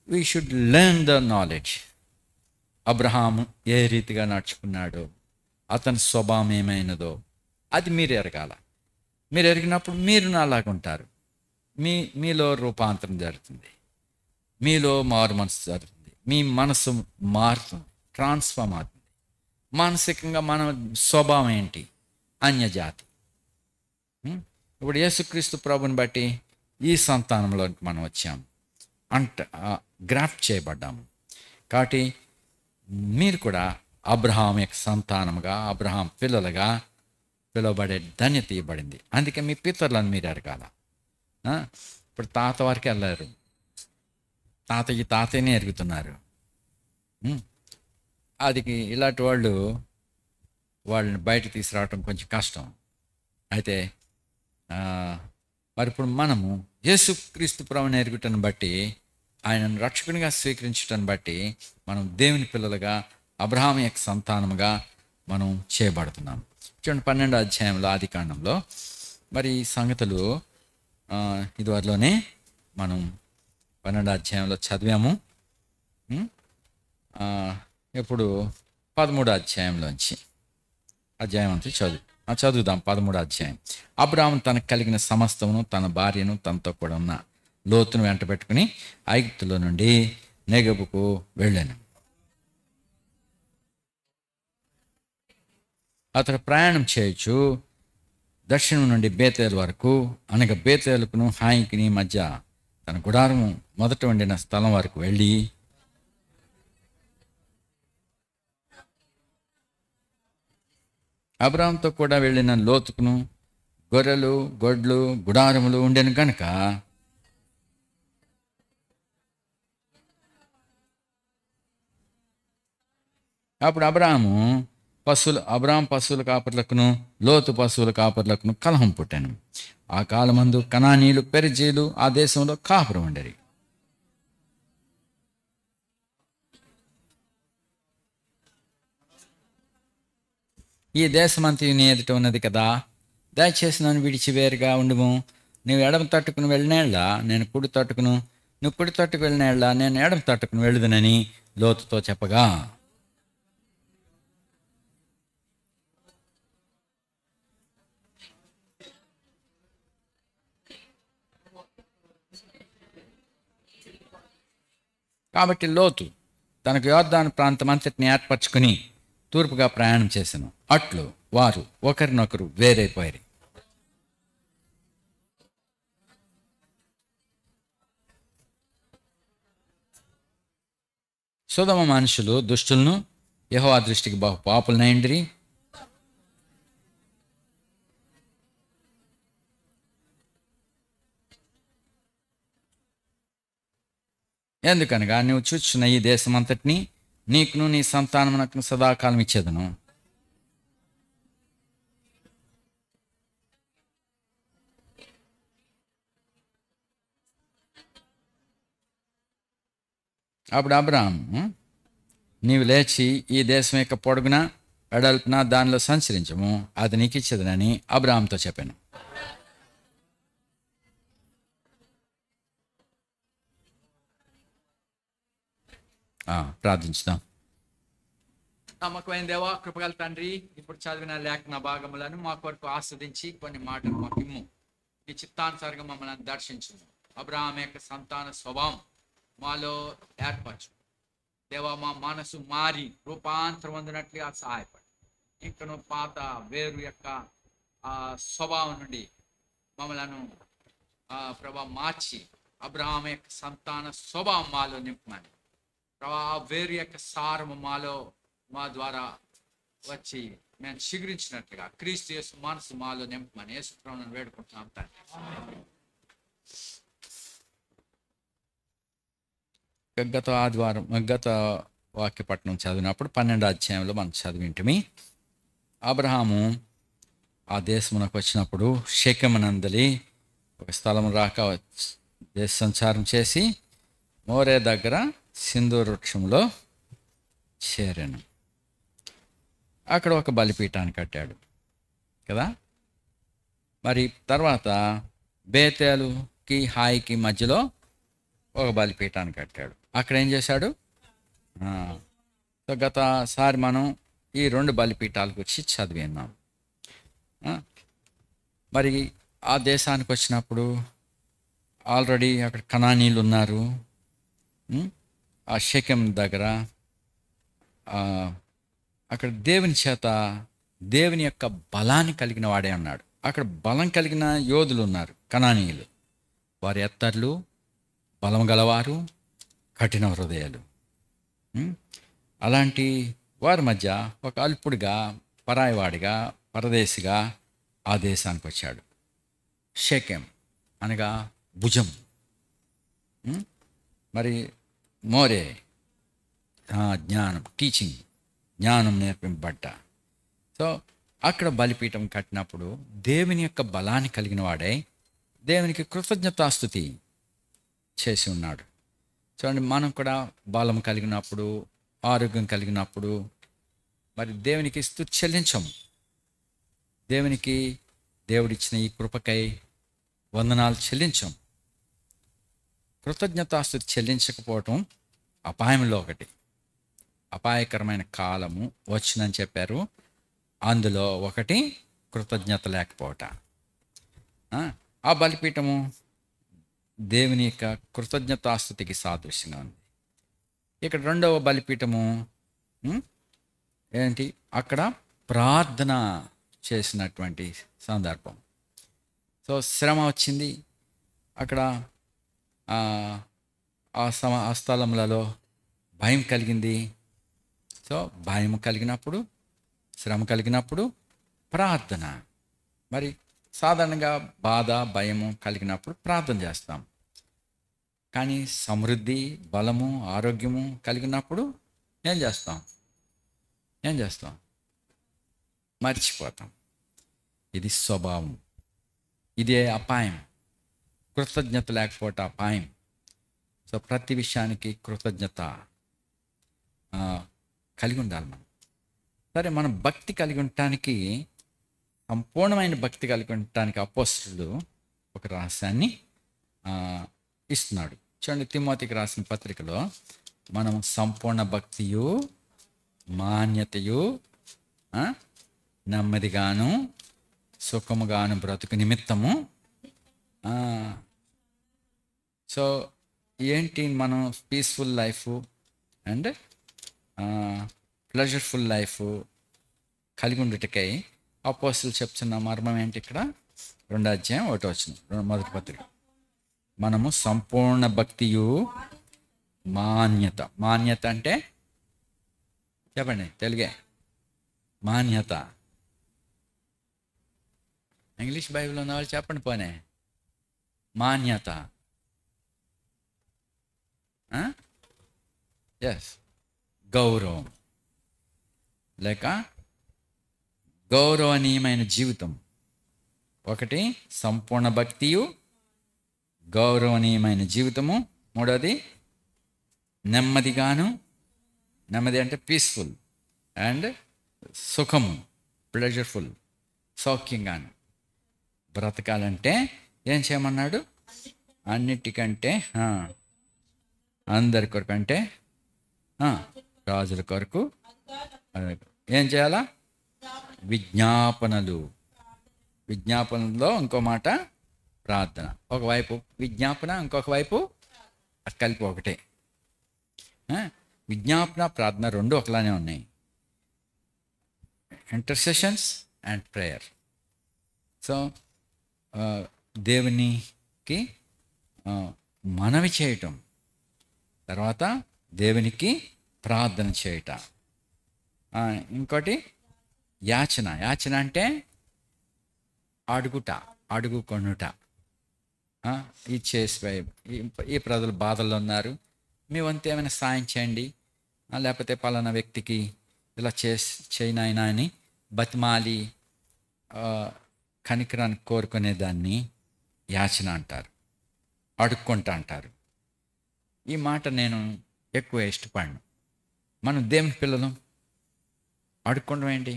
we should learn the knowledge. అబ్రహాము ఏ రీతిగా నడుచుకున్నాడో, అతని స్వభావం ఏమైనదో అది మీరు ఎరగాల. మీరు ఎరిగినప్పుడు మీరు నాలాగుంటారు. మీలో రూపాంతరం జరుగుతుంది, మీలో మారు మనసు జరుగుతుంది, మీ మనసు మారుతుంది, ట్రాన్స్ఫార్మ్ అవుతుంది. మానసికంగా మన స్వభావం ఏంటి? అన్యజాతి. ఇప్పుడు యేసుక్రీస్తు ప్రభుని బట్టి ఈ సంతానంలోకి మనం వచ్చాము, గ్రాఫ్ట్ చేయబడ్డాము. కాబట్టి మీరు కూడా అబ్రహాం యొక్క సంతానముగా, అబ్రహాం పిల్లలుగా పిలువబడే ధన్యత ఇవ్వబడింది. అందుకే మీ పితరులను మీరు ఎరగాల. ఇప్పుడు తాత వారికి వెళ్ళారు, తాతయ్యనే ఎరుగుతున్నారు. అది ఇలాంటి వాళ్ళని బయట తీసుకురావటం కొంచెం కష్టం. అయితే మరి ఇప్పుడు మనము యేసుక్రీస్తు ప్రభువుని ఎరుగుటను బట్టి, ఆయనను రక్షకునిగా స్వీకరించటాన్ని బట్టి మనం దేవుని పిల్లలుగా, అబ్రహాం యొక్క సంతానముగా మనం చేయబడుతున్నాం. చూడండి 12వ అధ్యాయంలో, ఆదికాండంలో మరి ఈ సంగతులు ఇదివరలోనే మనం 12వ అధ్యాయంలో చదివాము. ఇప్పుడు 13వ అధ్యాయంలోంచి అధ్యాయం అంతా చదువుదాం. 13వ అధ్యాయం. అబ్రాము తనకు కలిగిన సమస్తమును, తన భార్యను, తనతో కూడా ఉన్న లోతును వెంట పెట్టుకుని ఐగుప్తులో నుండి నెగబుకు వెళ్ళాను. అతడు ప్రయాణం చేయొచ్చు దక్షిణం నుండి బేతేలు వరకు, అనగా బేతేలుకును హాయికిని మధ్య తన గుడారము మొదట వండిన స్థలం వరకు వెళ్ళి అబ్రాముతో కూడా వెళ్ళిన లోతుకును గొర్రెలు, గొడ్లు, గుడారములు ఉండెను కనుక అప్పుడు అబ్రాము పశువుల కాపర్లకును లోతు పశువుల కాపర్లకును కలహం పుట్టాను. ఆ కాలమందు కనానీయులు, పెరిజీలు ఆ దేశంలో కాపురం ఉండేది. ఈ దేశమంతా నీ ఎదుట ఉన్నది కదా, దయచేసి నన్ను విడిచి వేరుగా ఉండుము. నువ్వు ఎడమ తట్టుకుని వెళ్ళినేళ్ళ నేను కుడి తట్టుకును, నువ్వు కుడి తట్టుకు వెళ్ళినేళ్ళ నేను ఎడమ తట్టుకుని వెళ్ళుదునని లోతుతో చెప్పగా, కాబట్టి లోతు తనకు యోర్దాను ప్రాంతం అంతటిని ఏర్పరచుకుని తూర్పుగా ప్రయాణం చేశాను. అట్లు వారు ఒకరినొకరు వేరైపోయారు. సొదొమ మనుషులు దుష్టులను, యెహోవా దృష్టికి బహు పాపులనైండిరి. ఎందుకనగా నువ్వు చూచున్న ఈ దేశమంతటిని నీకును నీ సంతానమునకును సదాకాలం ఇచ్చేదను. అప్పుడు అబ్రాహాము, నీవు లేచి ఈ దేశం యొక్క పొడుగున వెడల్పున దానిలో సంచరించము, అది నీకు ఇచ్చేదనని అబ్రాహాముతో చెప్పాను. ప్రార్థించుదాం. నమ్మకమైన దేవా, కృపగల తండ్రి, ఇప్పుడు చదివిన లేఖన భాగములను మా కొరకు ఆస్వాదించి కొన్ని మాటలు మాకు ఇమ్ము. ఈ చిత్తానుసారంగా మమ్మల్ని దర్శించు. అబ్రాహాం యొక్క సంతాన స్వభావం మాలో ఏర్పరచు దేవా. మా మనసు మారి రూపాంతరం పొందినట్లుగా సహాయపడు. ఇంకను పాత వేరు యొక్క స్వభావం నుండి మమ్మలను ప్రభా మార్చి అబ్రాహాం యొక్క సంతాన స్వభావం మాలో నింపమని ప్రభా, వేరు యొక్క సారము మా ద్వారా వచ్చి మేము చిగురించినట్లుగా క్రీస్తు యేసు మనసు మాలో నింపమని యేసు ప్రభువును వేడుకుంటున్నాం తండ్రి. గత వాక్యపట్నం చదివినప్పుడు 12వ అధ్యాయంలో మనం చదివింటిమి. అబ్రహాము ఆ దేశమునకు వచ్చినప్పుడు షెకెమునందలి ఒక స్థలం రాక దేశ సంచారం చేసి మోరే దగ్గర సింధూర వృక్షంలో చేరాను. అక్కడ ఒక బలిపీఠాన్ని కట్టాడు కదా. మరి తర్వాత బేతేలుకి హాయికి మధ్యలో ఒక బలిపీఠాన్ని కట్టాడు. అక్కడ ఏం చేశాడు? గతసారి మనం ఈ 2 బలిపీఠాల గురించి చదివిన్నాం. మరి ఆ దేశానికి వచ్చినప్పుడు ఆల్రెడీ అక్కడ కనానీయులు ఉన్నారు. ఆ షెకెం దగ్గర అక్కడ దేవుని చేత దేవుని యొక్క బలాన్ని కలిగిన వాడే ఉన్నాడు. అక్కడ బలం కలిగిన యోధులు ఉన్నారు, కనానీయులు. వారి ఎత్తర్లు, బలం గలవారు, కఠిన హృదయాలు. అలాంటి వారి మధ్య ఒక అల్పుడిగా, పరాయివాడిగా, పరదేశిగా ఆ దేశానికి వచ్చాడు. షెకెం అనగా భుజం. మరి మోరే జ్ఞానం, టీచింగ్, జ్ఞానం నేర్పింపబడ్డ. సో అక్కడ బలిపీఠం కట్టినప్పుడు దేవుని యొక్క బలాన్ని కలిగిన వాడే దేవునికి కృతజ్ఞతాస్తుతి చేసి ఉన్నాడు. చూడండి, మనం కూడా బలం కలిగినప్పుడు, ఆరోగ్యం కలిగినప్పుడు మరి దేవునికి స్తుతి చెల్లించము. దేవునికి దేవుడిచ్చిన ఈ కృపకై వందనాలు చెల్లించం. కృతజ్ఞతాస్తుతి చెల్లించకపోవటం అపాయంలో ఒకటి. అపాయకరమైన కాలము వచ్చిందని చెప్పారు. అందులో ఒకటి కృతజ్ఞత లేకపోవట. ఆ బలిపీఠము దేవుని యొక్క కృతజ్ఞతాస్తుతికి సాదృశ్యంగా ఉంది. ఇక్కడ రెండవ బలిపీఠము ఏంటి? అక్కడ ప్రార్థన చేసినటువంటి సందర్భం. సో శ్రమ వచ్చింది అక్కడ, ఆ స్థలములలో భయం కలిగింది. సో భయం కలిగినప్పుడు, శ్రమ కలిగినప్పుడు ప్రార్థన. మరి సాధారణంగా బాధ, భయము కలిగినప్పుడు ప్రార్థన చేస్తాం. కానీ సమృద్ధి, బలము, ఆరోగ్యము కలిగినప్పుడు ఏం చేస్తాం? మర్చిపోతాం. ఇది స్వభావం, ఇదే అపాయం. కృతజ్ఞత లేకపోతే అపాయం. సో ప్రతి విషయానికి కృతజ్ఞత కలిగి ఉండాలి మనం. సరే, మనం భక్తి కలిగి ఉండటానికి, సంపూర్ణమైన భక్తి కలిగి ఉండటానికి అపోస్తలుడు ఒక రహస్యాన్ని ఇస్తున్నాడు. చూడండి, తిమోతికి రాసిన పత్రికలో మనం సంపూర్ణ భక్తియు, మాన్యతయు, నెమ్మదిగాను, సుఖముగాను బ్రతుకు నిమిత్తము. సో ఏంటి? మనం పీస్ఫుల్ లైఫ్ అండ్ ప్లెజర్ఫుల్ లైఫ్ కలిగి ఉండుటకై అపోస్తలుడు చెప్తున్న మర్మం ఏంటి? ఇక్కడ 2వ అధ్యాయం 1వ వచనం, మొదటి పత్రిక. మనము సంపూర్ణ భక్తియు, మాన్యత అంటే చెప్పండి తెలుగే. మాన్యత ఇంగ్లీష్ బైబిల్ ఉన్న వాళ్ళు చెప్పండి పోనే. మాన్యత ఎస్, గౌరవం లేక గౌరవనీయమైన జీవితం. ఒకటి సంపూర్ణ భక్తియు, గౌరవనీయమైన జీవితము. మూడవది నెమ్మదిగాను, నెమ్మది అంటే పీస్ఫుల్, అండ్ సుఖము, ప్లెజర్ఫుల్, సౌఖ్యంగాను బ్రతకాలంటే ఏం చేయమన్నాడు? అన్నిటికంటే అందరి కొరకు అంటే రాజుల కొరకు ఏం చేయాలా? విజ్ఞాపనలో ఇంకో మాట ప్రార్థన. ఒకవైపు విజ్ఞాపన, ఇంకొక వైపు కలిపి ఒకటే. విజ్ఞాపన, ప్రార్థన రెండు ఒకలానే ఉన్నాయి. Intercessions and prayer. సో దేవునికి మనవి చేయటం, తర్వాత దేవునికి ప్రార్థన చేయటం. ఇంకోటి యాచన. యాచన అంటే అడుగుకొనుట. ఈ చేసి ఈ ప్రజలు బాధల్లో ఉన్నారు, మీ వంతు ఏమైనా సాయం చేయండి, లేకపోతే పలానా వ్యక్తికి ఇలా చేయనాయనా అని బతిమాలి కనికరాన్ని కోరుకునేదాన్ని యాచన అంటారు, అడుక్కుంటా అంటారు. ఈ మాట నేను ఎక్కువ ఇష్టపడను. మనం దేవుని పిల్లలు, అడుక్కుంటాం ఏంటి?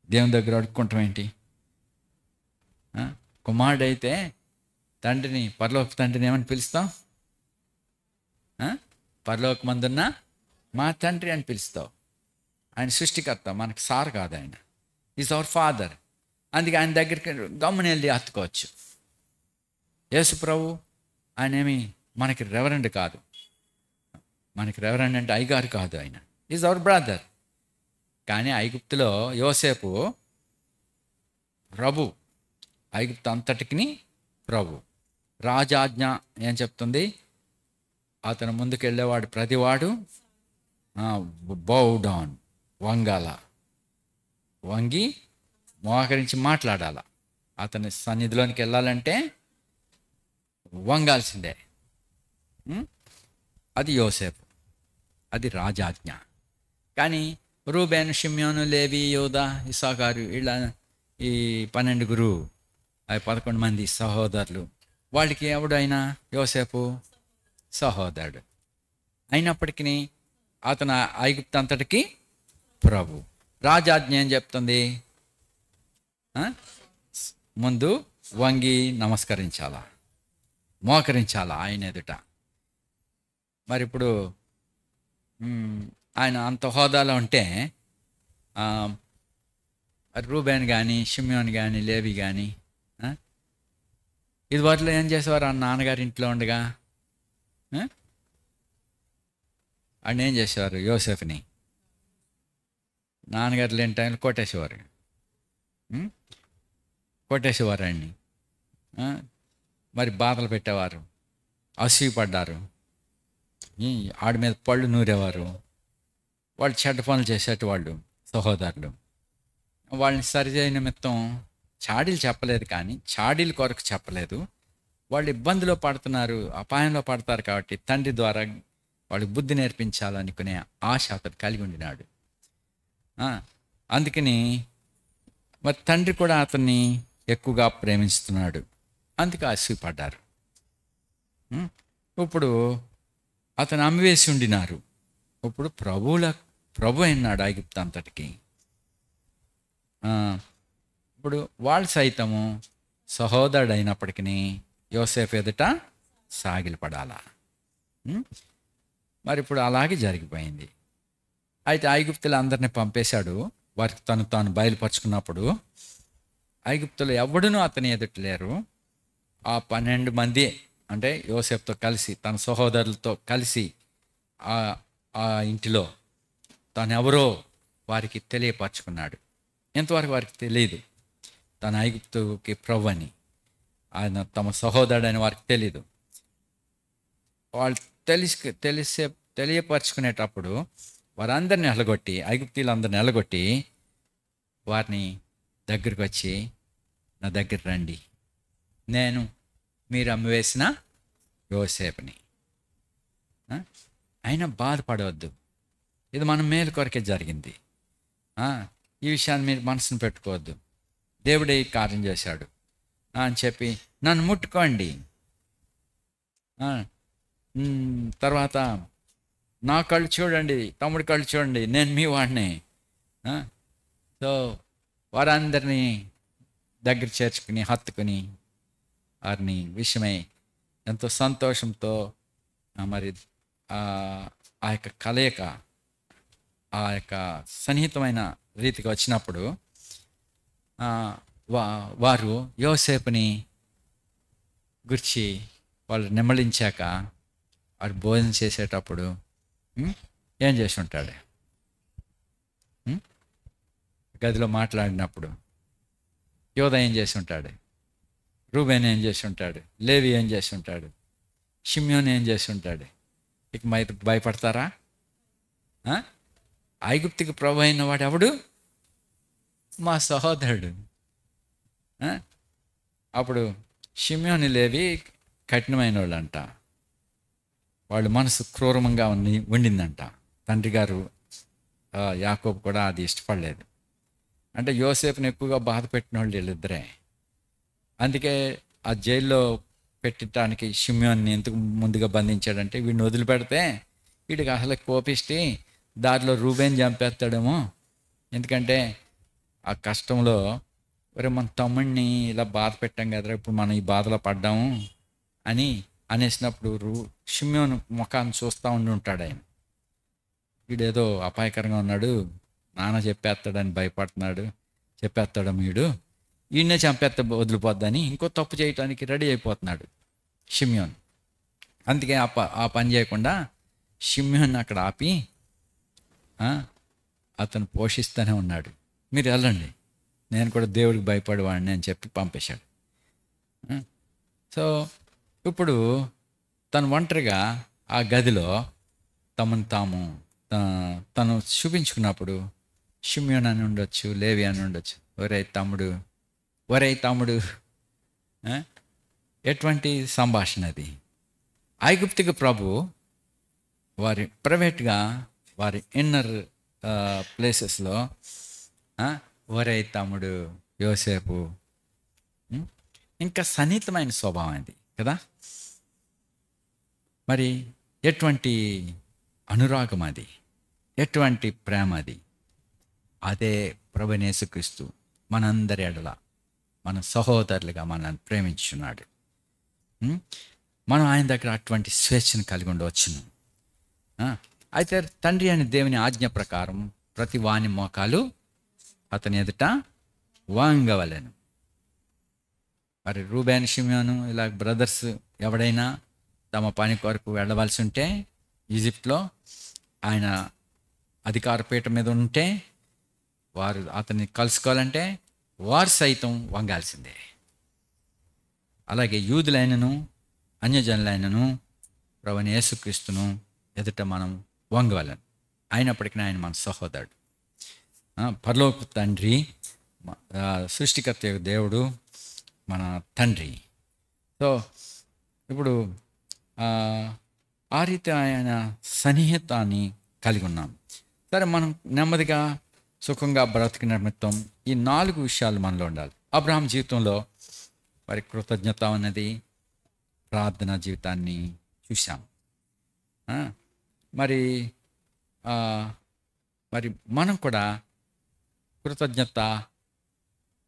దేవుని దగ్గర అడుక్కుంటాం ఏంటి? కుమారుడైతే తండ్రిని, పరలోక తండ్రిని ఏమని పిలుస్తాం? పరలోకమందున్న మా తండ్రి అని పిలుస్తావు. ఆయన సృష్టికర్త, మనకు సార్ కాదు. ఆయన ఈజ్ అవర్ ఫాదర్. అందుకే ఆయన దగ్గరికి గమ్మున వెళ్ళి హత్తుకోవచ్చు. యేసు ప్రభు ఆయన ఏమి మనకి రెవరెండ్ కాదు. మనకి రెవరెండ్ అంటే అయ్యగారు కాదు. ఆయన ఈజ్ అవర్ బ్రదర్. కానీ ఐగుప్తులో యోసేపు ప్రభు, ఐగుప్తు అంతటికి ప్రభు. రాజాజ్ఞ ఏం చెప్తుంది? అతను ముందుకు వెళ్ళేవాడు ప్రతివాడు బౌ డౌన్, వంగి మోకరించి మాట్లాడాల. అతని సన్నిధిలోనికి వెళ్ళాలంటే వంగాల్సిందే. అది యోసేపు, అది రాజాజ్ఞ. కానీ రూబేను, షిమ్యోను, లేవి, యోదా, ఇస్సాకారు, ఇలా ఈ 12 11 మంది సహోదరులు, వాళ్ళకి ఎవడైనా యోసేపు సహోదరుడు. అయినప్పటికీ అతను ఐగుప్తు అంతటికి ప్రభు. రాజాజ్ఞ ఏం చెప్తుంది? ముందు వంగి నమస్కరించాలా, మోకరించాలా ఆయన ఎదుట. మరి ఇప్పుడు ఆయన అంత హోదాలో ఉంటే రూబేన్ కానీ, షిమ్యోన్ కానీ, లేవి కానీ ఇది వాటిలో ఏం చేసేవారు? ఆ నాన్నగారి ఇంట్లో ఉండగా ఆయన ఏం చేసేవారు? యోసేఫ్ని నాన్నగారు లేని టైంలో కొట్టేసేవారు. కొట్టేసేవారు ఆయన్ని. మరి బాధలు పెట్టేవారు, అసూయపడ్డారు, ఆడి మీద పళ్ళు నూరేవారు. వాళ్ళు చెడ్డ పనులు చేసేటి వాళ్ళు సహోదరులు. వాళ్ళని సరిచేయ నిమిత్తం చాడీలు చెప్పలేదు, కానీ చాడీల కొరకు చెప్పలేదు. వాళ్ళు ఇబ్బందిలో పడుతున్నారు, అపాయంలో పడతారు కాబట్టి తండ్రి ద్వారా వాళ్ళకి బుద్ధి నేర్పించాలనుకునే ఆశ అతడు కలిగి ఉండినాడు. అందుకని మరి తండ్రి కూడా అతన్ని ఎక్కువగా ప్రేమిస్తున్నాడు, అందుకే అసూయపడ్డారు. ఇప్పుడు అతను అమ్మివేసి ఉండినారు. ఇప్పుడు ప్రభు అయినాడు ఐగుప్తు అంతటికి. ఇప్పుడు వాళ్ళు సైతము సహోదరుడు అయినప్పటికీ యోసేఫ్ ఎదుట సాగిలపడాలా. మరి ఇప్పుడు అలాగే జరిగిపోయింది. అయితే ఐగుప్తులు అందరినీ పంపేశాడు. వారికి తాను బయలుపరుచుకున్నప్పుడు ఐగుప్తులు ఎవడునూ అతని ఎదుట లేరు. ఆ 12 మంది అంటే యోసేఫ్తో కలిసి, తన సహోదరులతో కలిసి ఆ ఇంటిలో తాను ఎవరో వారికి తెలియపరచుకున్నాడు. ఎంతవరకు వారికి తెలియదు తన ఐగుప్తుకి ప్రభు అని, ఆయన తమ సహోదరుడు అని వారికి తెలీదు. వాళ్ళు తెలియపరచుకునేటప్పుడు వారందరిని ఎలగొట్టి, ఐగుప్తీలందరిని ఎలగొట్టి వారిని దగ్గరికి వచ్చి, నా దగ్గర రండి, నేను మీరు అమ్మివేసిన యోసేపుని. అయినా బాధపడవద్దు, ఇది మన మేలు కొరకే జరిగింది, ఈ విషయాన్ని మీరు మనసును పెట్టుకోవద్దు, దేవుడే ఈ కార్యం చేశాడు అని చెప్పి నన్ను ముట్టుకోండి. తర్వాత నా కళ్ళు చూడండి, తమ్ముడి కళ్ళు చూడండి, నేను మీ వాడిని. సో వారందరినీ దగ్గర చేర్చుకుని హత్తుకుని వారిని విషయమై ఎంతో సంతోషంతో మరి ఆ యొక్క కలయిక, ఆ యొక్క సన్నిహితమైన రీతికి వచ్చినప్పుడు వారు యోసేపుని గురించి వాళ్ళు నిమ్మళించాక వాడు భోజనం చేసేటప్పుడు ఏం చేసి ఉంటాడు? గదిలో మాట్లాడినప్పుడు యోధ ఏం చేసి ఉంటాడు? రూబేన్ ఏం చేసి ఉంటాడు? లేవి ఏం చేసి ఉంటాడు? షిమ్యోన్ ఏం చేసి ఉంటాడు? ఇక భయపడతారా? ఐగుప్తుకి ప్రభు అయిన వాడు ఎవడు? మా సహోదరుడు. అప్పుడు షిమ్యోని, లేవి కఠినమైన వాళ్ళు అంట, వాళ్ళ మనసు క్రూరంగా ఉండిందంట. తండ్రి గారు యాకోబు కూడా అది ఇష్టపడలేదు. అంటే యోసేపుని ఎక్కువగా బాధ పెట్టిన వాళ్ళు వీళ్ళిద్దరే. అందుకే ఆ జైల్లో పెట్టడానికి షిమ్యోన్ని ఎందుకు ముందుగా బంధించాడంటే, వీడిని వదిలిపెడితే వీడికి అసలు కోపిష్టి, దారిలో రూబేన్ చంపేస్తాడేమో. ఎందుకంటే ఆ కష్టంలో ఒరే మన తమ్ముడిని ఇలా బాధ పెట్టాం కదరా, ఇప్పుడు మనం ఈ బాధలో పడ్డాము అని అనేసినప్పుడు షిమ్యోను ముఖాన్ని చూస్తూ ఉంటాడు. ఆయన వీడేదో అపాయకరంగా ఉన్నాడు, నాన్న చెప్పేస్తాడని భయపడుతున్నాడు, చెప్పేస్తాడు వీడు, ఈయనే చంపేస్తే వదిలిపోద్దని ఇంకో తప్పు చేయటానికి రెడీ అయిపోతున్నాడు షిమ్యోన్. అందుకే ఆ పని చేయకుండా షిమ్యోన్ అక్కడ ఆపి అతను పోషిస్తూనే ఉన్నాడు. మీరు వెళ్ళండి, నేను కూడా దేవుడికి భయపడేవాడిని అని చెప్పి పంపేశాడు. సో ఇప్పుడు తను ఒంటరిగా ఆ గదిలో తను చూపించుకున్నప్పుడు షిమ్యోన్ అని ఉండొచ్చు, లేవి అని ఉండొచ్చు, ఒరే తమ్ముడు ఎటువంటి సంభాషణ అది? ఐగుప్తుకి ప్రభు వారి ప్రైవేట్గా వారి ఇన్నర్ ప్లేసెస్లో ఒరే తమ్ముడు యోసేపు, ఇంకా సన్నిహితమైన స్వభావం అది కదా. మరి ఎటువంటి అనురాగం అది, ఎటువంటి ప్రేమ అది! అదే ప్రభువైన యేసుక్రీస్తు మనందరి ఎడల మన సహోదరులుగా మనల్ని ప్రేమించున్నాడు. మనం ఆయన దగ్గర అటువంటి స్వేచ్ఛను కలిగి ఉండవచ్చును. అయితే తండ్రి అని దేవుని ఆజ్ఞ ప్రకారం ప్రతి వాని మోకాలు అతని ఎదుట వంగవలెను. మరి రూబేన్, షిమ్యోను ఇలా బ్రదర్స్ ఎవడైనా తమ పని కొరకు వెళ్ళవలసి ఉంటే ఈజిప్ట్లో ఆయన అధికార పీఠం మీద ఉంటే వారు అతన్ని కలుసుకోవాలంటే వారు సైతం వంగాల్సిందే. అలాగే యూదులైనను అన్యజనులైనను ప్రభువైన యేసుక్రీస్తును ఎదుట మనం వంగవలను. అయినప్పటికీ ఆయన మన సహోదరుడు, పరలోక తండ్రి, సృష్టికర్త దేవుడు, మన తండ్రి. సో ఇప్పుడు ఆ రీతి ఆయన సన్నిహితాన్ని కలిగి ఉన్నాం. సరే, మనం నెమ్మదిగా సుఖంగా బ్రతికి నిమిత్తం ఈ 4 విషయాలు మనలో ఉండాలి. అబ్రహాం జీవితంలో మరి కృతజ్ఞత అన్నది, ప్రార్థన జీవితాన్ని చూసాం. మరి మరి మనం కూడా కృతజ్ఞత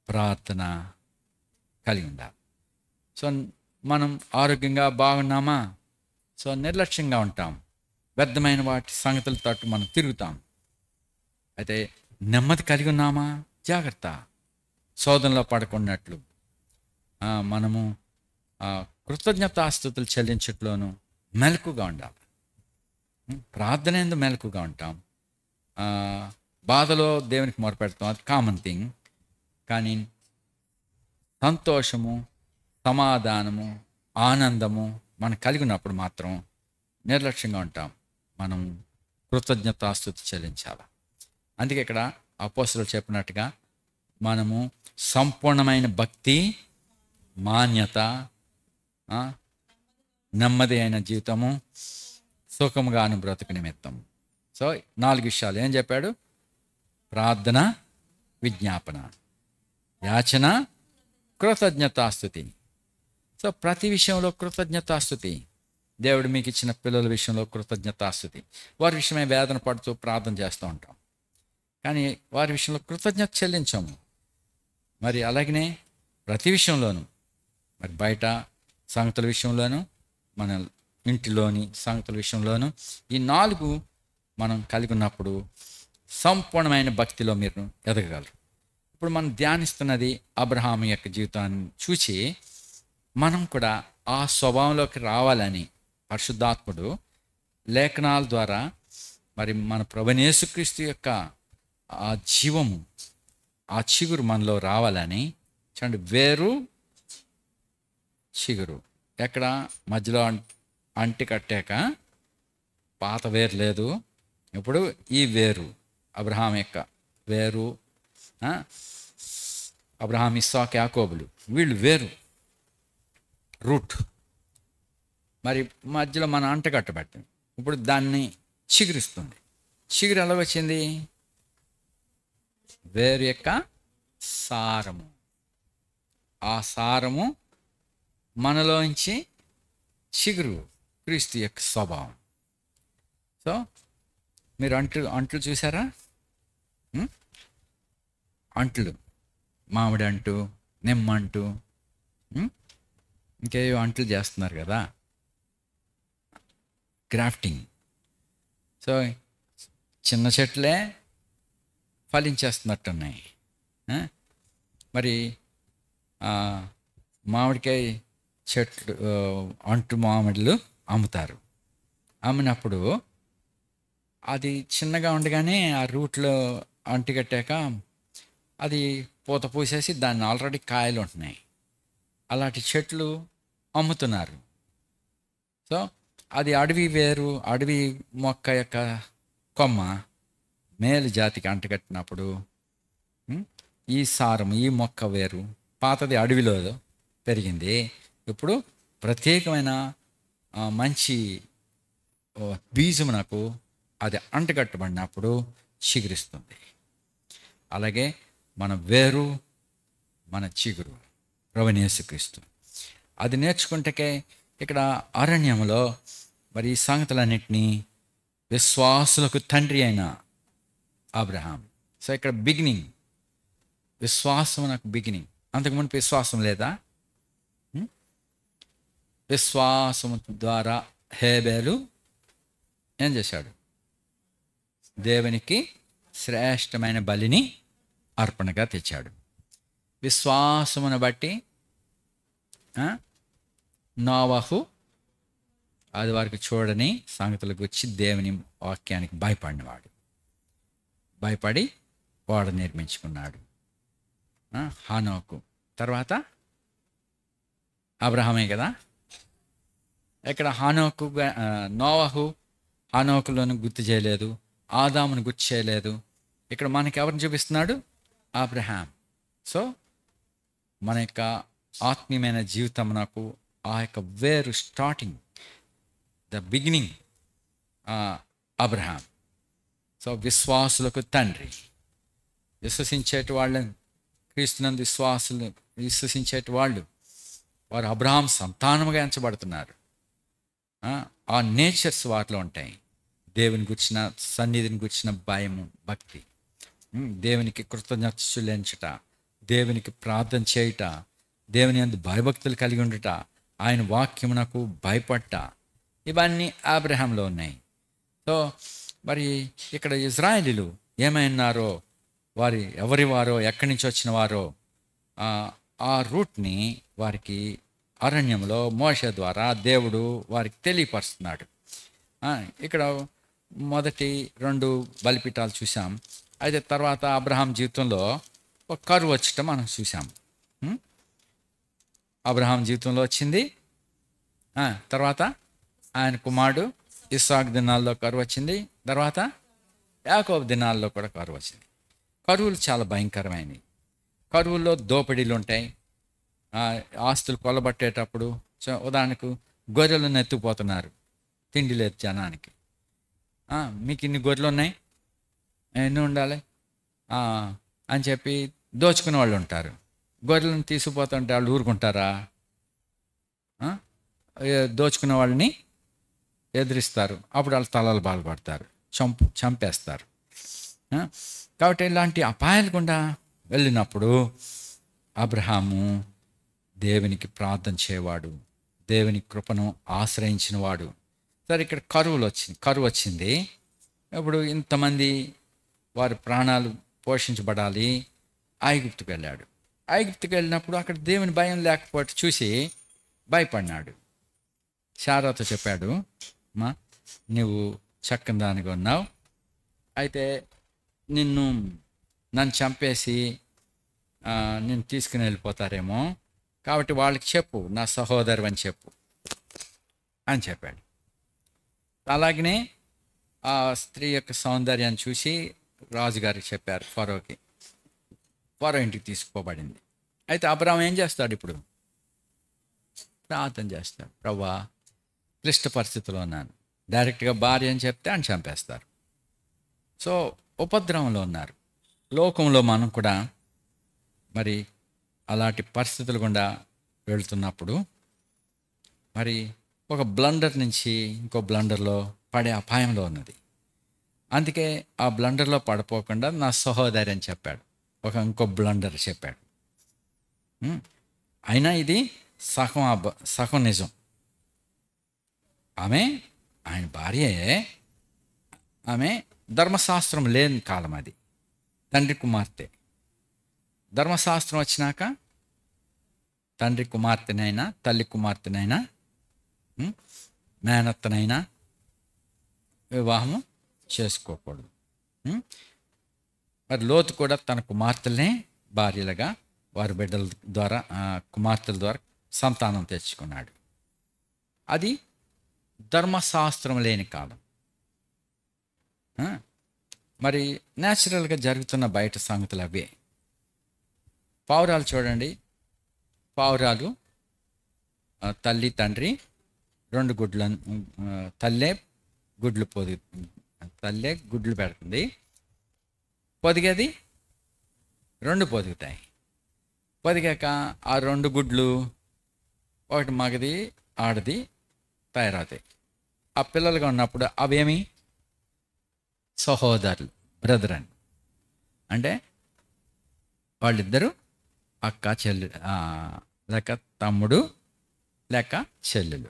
ప్రార్థన కలిగి ఉండాలి. సో మనం ఆరోగ్యంగా బాగున్నామా? సో నిర్లక్ష్యంగా ఉంటాం, వ్యర్థమైన వాటి సంగతుల తట్టు మనం తిరుగుతాం. అయితే నెమ్మది కలిగి ఉన్నామా? జాగ్రత్త, శోధనలో పడకున్నట్లు మనము కృతజ్ఞతాస్తుతులు చెల్లించట్లోనూ మెలకుగా ఉండాలి. ప్రార్థన ఎందు మెలకుగా ఉంటాం. బాధలో దేవునికి మొరపెడతాం, అది కామన్ థింగ్. కానీ సంతోషము, సమాధానము, ఆనందము మనం కలిగి ఉన్నప్పుడు మాత్రం నిర్లక్ష్యంగా ఉంటాం. మనం కృతజ్ఞతాస్తుతి చెల్లించాలి. అందుకే ఇక్కడ అపోస్తలులు చెప్పినట్టుగా మనము సంపూర్ణమైన భక్తి, మాన్యత, నెమ్మది అయిన జీవితము, సుఖముగాను బ్రతుకు నిమిత్తం. సో 4 విషయాలు ఏం చెప్పాడు? ప్రార్థన, విజ్ఞాపన, యాచన, కృతజ్ఞతాస్తుతి. సో ప్రతి విషయంలో కృతజ్ఞతాస్తుతి. దేవుడు మీకు ఇచ్చిన పిల్లల విషయంలో కృతజ్ఞతాస్తుతి. వారి విషయమే వేదన పడుతూ ప్రార్థన చేస్తూ ఉంటాం, కానీ వారి విషయంలో కృతజ్ఞత చెల్లించాము. మరి అలాగనే ప్రతి విషయంలోనూ, మరి బయట సంగతుల విషయంలోనూ, మన ఇంటిలోని సంగతుల విషయంలోనూ ఈ 4 మనం కలిగి ఉన్నప్పుడు సంపూర్ణమైన భక్తిలో మీరు ఎదగగలరు. ఇప్పుడు మనం ధ్యానిస్తున్నది అబ్రహాం యొక్క జీవితాన్ని చూసి మనం కూడా ఆ స్వభావంలోకి రావాలని పరిశుద్ధాత్ముడు లేఖనాల ద్వారా మరి మన ప్రభువైన యేసుక్రీస్తు యొక్క ఆ జీవము, ఆ చిగురు మనలో రావాలని. చూడండి, వేరు చిగురు ఎక్కడ మధ్యలో అంటి కట్టాక పాత వేరు లేదు. ఇప్పుడు ఈ వేరు అబ్రహాం యొక్క వేరు, అబ్రహాం, ఇస్సాకు, యాకోబులు, వీళ్ళు వేరు, రూట్. మరి మధ్యలో మన అంట కట్టబెట్టింది. ఇప్పుడు దాన్ని చిగురిస్తుంది. చిగురు ఎలా వచ్చింది? వేరు యొక్క సారము. ఆ సారము మనలోంచి చిగురు, క్రీస్తు యొక్క స్వభావం. సో మీరు అంట్లు చూసారా? అంట్లు, మామిడి అంటు, నిమ్మ అంటు, ఇంకేవో అంట్లు చేస్తున్నారు కదా, గ్రాఫ్టింగ్. సో చిన్న చెట్లే ఫలించేస్తున్నట్టున్నాయి. మరి మామిడికాయ చెట్లు, అంటు మామిడిలు అమ్ముతారు. అమ్మినప్పుడు అది చిన్నగా ఉండగానే ఆ రూట్లో అంటికట్టాక అది పూత పూసేసి దాన్ని ఆల్రెడీ కాయలు ఉంటున్నాయి. అలాంటి చెట్లు అమ్ముతున్నారు. సో అది అడవి వేరు, అడవి మొక్క యొక్క కొమ్మ మేలు జాతికి అంటగట్టినప్పుడు ఈ సారం, ఈ మొక్క వేరు, పాతది అడవిలో పెరిగింది, ఇప్పుడు ప్రత్యేకమైన మంచి బీజమునకు అది అంటగట్టబడినప్పుడు చిగురిస్తుంది. అలాగే మన వేరు, మన చిగురు ప్రభువైన యేసుక్రీస్తు. అది నేర్చుకుంటే ఇక్కడ అరణ్యంలో మరి ఈ సంగతులన్నింటినీ విశ్వాసులకు తండ్రి అయిన అబ్రహాం. సో ఇక్కడ బిగినింగ్, విశ్వాసం నాకు బిగినింగ్. అంతకుముందు విశ్వాసం లేదా? విశ్వాసం ద్వారా హేబేలు ఏం చేశాడు? దేవునికి శ్రేష్టమైన బలిని అర్పణగా తెచ్చాడు. విశ్వాసమును బట్టి ఆ, నోవహు అది వారికి చూడని సంగతులకు వచ్చి దేవుని వాక్యానికి భయపడినవాడు, భయపడి ఓడ నిర్మించుకున్నాడు. హానోకు తర్వాత అబ్రహామే కదా. ఇక్కడ హానోకు నోవహు హానోకులను గుర్తు చేయలేదు, ఆదామును గుర్తు చేయలేదు. ఇక్కడ మనకి ఎవరిని చూపిస్తున్నాడు? అబ్రహాం. సో మన యొక్క ఆత్మీయమైన జీవితం నాకు ఆ యొక్క వేరు starting, the beginning Abraham. So విశ్వాసులకు తండ్రి. విశ్వసించేటి వాళ్ళని, క్రీస్తునందు విశ్వసించేటి వాళ్ళు వారు అబ్రహాం సంతానముగా ఎంచబడుతున్నారు. ఆ నేచర్స్ వారిలో ఉంటాయి. దేవుని గురించిన సన్నిధిని గురించిన భయము, భక్తి, దేవునికి కృతజ్ఞత చెల్లించుట, దేవునికి ప్రార్థన చేయుట, దేవుని యందు భయభక్తులు కలిగి ఉండుట, ఆయన వాక్యమునకు భయపడ్డ, ఇవన్నీ అబ్రహాంలో ఉన్నాయి. సో మరి ఇక్కడ ఇజ్రాయేలీలు ఏమైనారో, ఎవరి వారో, ఎక్కడి నుంచి వచ్చిన వారో, ఆ రూట్ని వారికి అరణ్యంలో మోషే ద్వారా దేవుడు వారికి తెలియపరుస్తున్నాడు. ఇక్కడ మొదటి 2 బలిపీఠాలు చూసాం. అయితే తర్వాత అబ్రహాం జీవితంలో ఒక కరువు వచ్చటం మనం చూసాం. అబ్రహాం జీవితంలో వచ్చింది. తర్వాత ఆయన కుమారుడు ఇస్సాకు దినాల్లో కరువు వచ్చింది. తర్వాత యాకోబు దినాల్లో కూడా కరువు వచ్చింది. కరువులు చాలా భయంకరమైనవి. కరువుల్లో దోపిడీలు ఉంటాయి. ఆస్తులు కొల్లబట్టేటప్పుడు ఉదాహరణకు గొర్రెలను ఎత్తుకుపోతున్నారు, తిండి లేదు జనానికి. మీకు ఇన్ని గొర్రెలు ఉన్నాయి, ఎన్ని ఉండాలి అని చెప్పి దోచుకునే వాళ్ళు ఉంటారు. గొర్రెలను తీసుకుపోతుంటే వాళ్ళు ఊరుకుంటారా? దోచుకునే వాళ్ళని ఎదిరిస్తారు. అప్పుడు వాళ్ళు తలలు బాగుపడతారు, చంపేస్తారు. కాబట్టి ఇలాంటి అపాయాలు గుండా వెళ్ళినప్పుడు అబ్రహాము దేవునికి ప్రార్థన చేయవాడు, దేవుని కృపను ఆశ్రయించిన వాడు. సరే, ఇక్కడ కరువు వచ్చింది. ఇప్పుడు ఇంతమంది వారి ప్రాణాలు పోషించబడాలి. ఐగుప్తుకు వెళ్ళాడు. ఐగుప్తుకు వెళ్ళినప్పుడు అక్కడ దేవుని భయం లేకపోతే చూసి భయపడినాడు. శారాతో చెప్పాడు, మా నువ్వు చక్కని దానిగా ఉన్నావు, అయితే నన్ను చంపేసి నేను తీసుకుని వెళ్ళిపోతారేమో, కాబట్టి వాళ్ళకి చెప్పు, నా సహోదరు అని చెప్పు అని చెప్పాడు. అలాగనే ఆ స్త్రీ యొక్క సౌందర్యాన్ని చూసి రాజుగారికి చెప్పారు, ఫరోకి. ఫరో ఇంటికి తీసుకుపోబడింది. అయితే అబ్రహాం ఏం చేస్తాడు? ఇప్పుడు ప్రార్థన చేస్తాడు, ప్రభువా క్లిష్ట పరిస్థితిలో ఉన్నాను. డైరెక్ట్గా భార్య అని చెప్తే ఆయన చంపేస్తారు. సో ఉపద్రవంలో ఉన్నారు. లోకంలో మనం కూడా మరి అలాంటి పరిస్థితులు గుండా వెళుతున్నప్పుడు మరి ఒక బ్లండర్ నుంచి ఇంకో బ్లండర్లో పడే అపాయంలో ఉన్నది. అందుకే ఆ బ్లండర్లో పడిపోకుండా నా సహోదరి అని చెప్పాడు. ఇంకో బ్లండర్ చెప్పాడు. అయినా ఇది సగం నిజం. ఆయన భార్యే. ఆమె ధర్మశాస్త్రం లేని కాలం అది. తండ్రి కుమార్తె. ధర్మశాస్త్రం వచ్చినాక తండ్రి కుమార్తెనైనా, తల్లి కుమార్తెనైనా, మేనత్తనైనా వివాహము చేసుకోకూడదు. మరి లోతు కూడా తన కుమార్తెలనే భార్యలుగా వారి బిడ్డల ద్వారా, కుమార్తెల ద్వారా సంతానం తెచ్చుకున్నాడు. అది ధర్మశాస్త్రం లేని కాలం. మరి న్యాచురల్గా జరుగుతున్న బయట సంగతులు అవే. పావురాలు చూడండి. పావురాలు తల్లి తండ్రి 2 గుడ్లను, తల్లే గుడ్లు పెడుతుంది, పొదిగేది 2 పొదుగుతాయి. పొదిగాక ఆ 2 గుడ్లు, ఒకటి మగది ఆడది తయారవుతాయి. ఆ పిల్లలుగా ఉన్నప్పుడు అవేమి సహోదరులు, బ్రదర్ అని, అంటే వాళ్ళిద్దరూ అక్క చెల్లి, లేక తమ్ముడు లేక చెల్లెలు.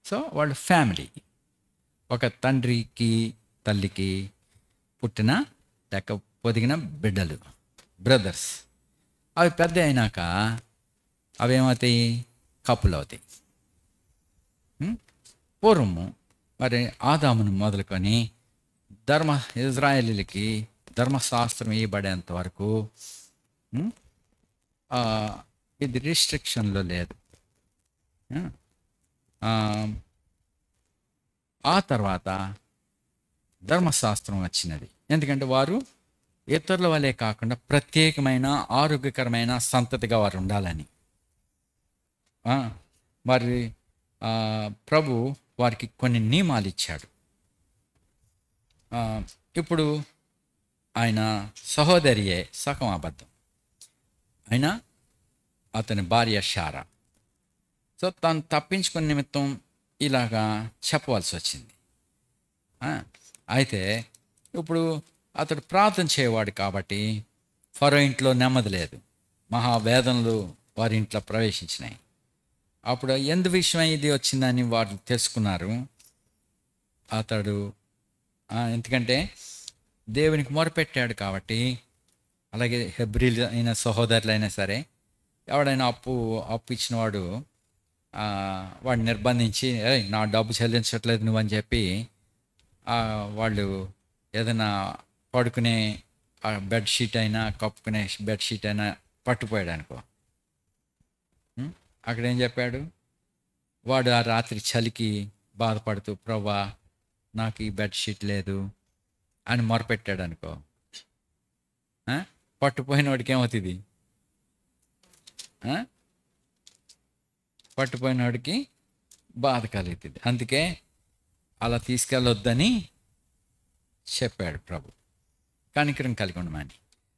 సో వాళ్ళు ఫ్యామిలీ. ఒక తండ్రికి తల్లికి పుట్టిన లేక పొదిగిన బిడ్డలు, బ్రదర్స్. అవి పెద్ద అయినాక అవి ఏమవుతాయి? కప్పులు అవుతాయి. పూర్వము మరి ఆదామును మొదలుకొని ఇజ్రాయేలీలకి ధర్మశాస్త్రం ఇవ్వబడేంత వరకు ఉమ్, ఆ, ఇది రిస్ట్రిక్షన్లో లేదు. ఆ, ఆ తర్వాత ధర్మశాస్త్రం వచ్చినది. ఎందుకంటే వారు ఇతరుల వలె కాకుండా ప్రత్యేకమైన ఆరోగ్యకరమైన సంతతిగా వారు ఉండాలని. ఆ, మరి ఆ, ప్రభు వారికి కొన్ని నియమాలు ఇచ్చాడు. ఆ, ఇప్పుడు ఆయన సహోదరియే సగం అబద్ధం, అయినా అతని భార్య షారా. సో తను తప్పించుకునే నిమిత్తం ఇలాగా చెప్పవలసి వచ్చింది. ఆ, అయితే ఇప్పుడు అతడు ప్రార్థన చేయవాడు కాబట్టి ఫరో ఇంట్లో నెమ్మది లేదు. మహావేదనలు వారి ఇంట్లో ప్రవేశించినాయి. అప్పుడు ఎందు విషయం ఇది వచ్చిందని వారు తెలుసుకున్నారు. అతడు ఎందుకంటే దేవునికి మొరపెట్టాడు కాబట్టి, అలాగే హెబ్రీలు అయిన సహోదరులైనా సరే ఎవడైనా అప్పు ఇచ్చినవాడు వాడిని నిర్బంధించి నా డబ్బు చెల్లించట్లేదు నువ్వని చెప్పి వాళ్ళు ఏదైనా పడుకునే బెడ్షీట్ అయినా కప్పుకునే బెడ్షీట్ అయినా పట్టుపోయాడు అనుకో, అక్కడ ఏం చెప్పాడు? వాడు ఆ రాత్రి చలికి బాధపడుతూ ప్రభా నాకు ఈ బెడ్షీట్ లేదు అని మొరపెట్టాడు అనుకో, పట్టుపోయిన వాడికి ఏమవుతుంది? పట్టుపోయిన వాడికి బాధ కలుగుతుంది. అందుకే అలా తీసుకెళ్ళొద్దని చెప్పాడు ప్రభు, కనికరం కలిగి ఉండమని.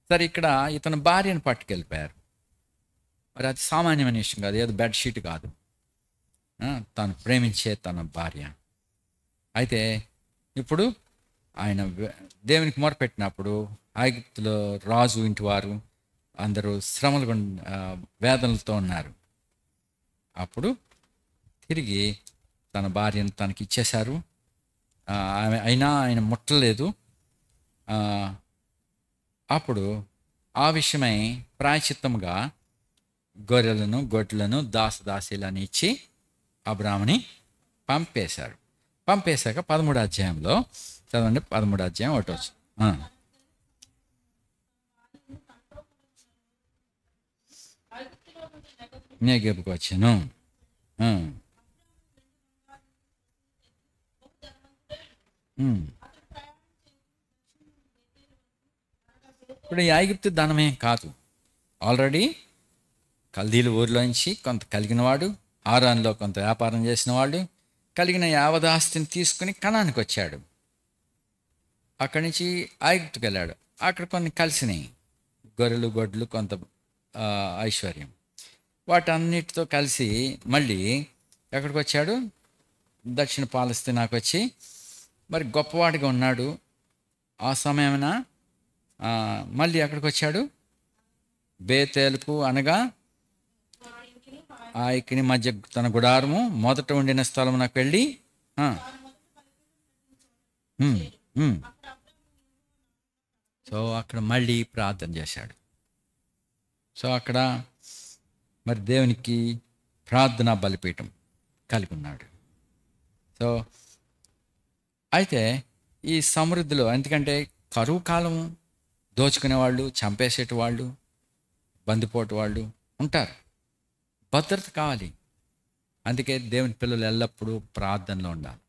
సరే, ఇక్కడ ఇతను భార్యను పట్టుకెళ్ళిపోయారు. మరి అది సామాన్యమైన విషయం కాదు, ఏదో బెడ్షీట్ కాదు, తను ప్రేమించే తన భార్య. అయితే ఇప్పుడు ఆయన దేవునికి మొరపెట్టినప్పుడు ఐగుప్తులో రాజు ఇంటి వారు అందరూ శ్రమలు వేదనలతో ఉన్నారు. అప్పుడు తిరిగి తన భార్యను తనకి ఇచ్చేశారు. ఆమె అయినా ఆయన ముట్టలేదు. అప్పుడు ఆ విషయమై ప్రాయశ్చిత్తముగా గొర్రెలను గొడ్లను దాసదాసీలను ఇచ్చి అబ్రాముని పంపేశారు. పంపేశాక 13వ అధ్యాయంలో చదవండి. 13వ అధ్యాయం 1 వచ్చి నేగెబుకు వచ్చాను. ఇప్పుడు ఈ ఐగుప్తు ధనమేం కాదు. ఆల్రెడీ కల్దీల ఊరిలోంచి కొంత కలిగినవాడు, ఆరాన్లో కొంత వ్యాపారం చేసినవాడు, కలిగిన యావదాస్తిని తీసుకుని కనానికి వచ్చాడు. అక్కడి నుంచి ఐగుప్తుకి వెళ్ళాడు. అక్కడ కొన్ని కలిసినాయి, గొర్రెలు గొడ్లు కొంత ఐశ్వర్యం. వాటన్నిటితో కలిసి మళ్ళీ ఎక్కడికి వచ్చాడు? దక్షిణ పాలస్తీనాకు వచ్చి మరి గొప్పవాడిగా ఉన్నాడు. ఆ సమయమున మళ్ళీ ఎక్కడికి వచ్చాడు? బేతేలుకు, అనగా ఆ ఇక్కడి మధ్య తన గుడారము మొదట ఉండిన స్థలమునకు వెళ్ళి సో అక్కడ మళ్ళీ ప్రార్థన చేశాడు. సో అక్కడ మరి దేవునికి ప్రార్థనా బలిపీఠం కలిగి ఉన్నాడు. సో అయితే ఈ సమృద్ధిలో, ఎందుకంటే కరువు కాలం దోచుకునేవాళ్ళు, చంపేసేటి బందిపోటు వాళ్ళు ఉంటారు. భద్రత కావాలి. అందుకే దేవుని పిల్లలు ఎల్లప్పుడూ ప్రార్థనలో ఉండాలి.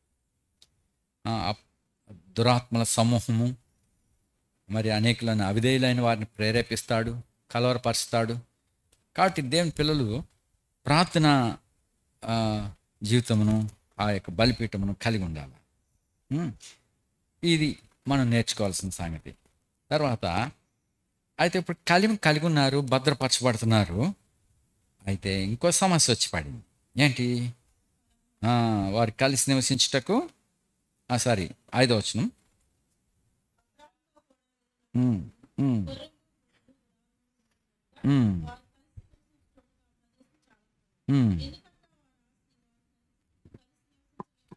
దురాత్మల సమూహము మరి అనేకులను అవిధేయులైన వారిని ప్రేరేపిస్తాడు, కలవరపరుస్తాడు. కాబట్టి దేవుని పిల్లలు ప్రార్థన జీవితమును, ఆ యొక్క బలిపీఠమును కలిగి ఉండాలి. ఇది మనం నేర్చుకోవాల్సిన సంగతి. తర్వాత అయితే ఇప్పుడు కలిగి ఉన్నారు, భద్రపరచబడుతున్నారు. అయితే ఇంకో సమస్య వచ్చి పడింది. ఏంటి? వారు కలిసి నివసించుటకు 5వ వచనం.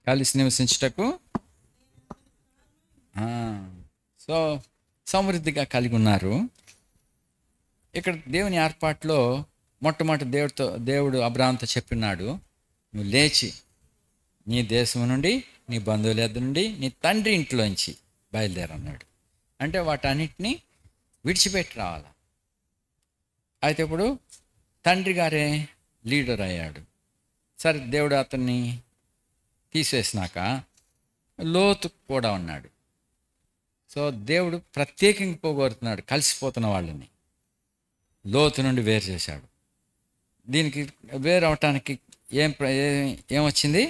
కలిసి నివసించుటకు సో సమృద్ధిగా కలిగి ఉన్నారు. ఇక్కడ దేవుని ఏర్పాటులో మొట్టమొదటి దేవుడు అబ్రాహాంతో చెప్పినాడు, నువ్వు లేచి నీ దేశం నుండి, నీ బంధువుల యొద్ద నుండి, నీ తండ్రి ఇంట్లోంచి బయలుదేరన్నాడు. అంటే వాటన్నిటినీ విడిచిపెట్టి రావాలి. అయితే ఇప్పుడు తండ్రి గారే లీడర్ అయ్యాడు. సరే, దేవుడు అతన్ని తీసేసినాక లోతు కూడా ఉన్నాడు. సో దేవుడు ప్రత్యేకంగా పోగొడుతున్నాడు కలిసిపోతున్న వాళ్ళని. లోతు నుండి వేరు చేశాడు. దీనికి వేరు అవటానికి ఏమొచ్చింది?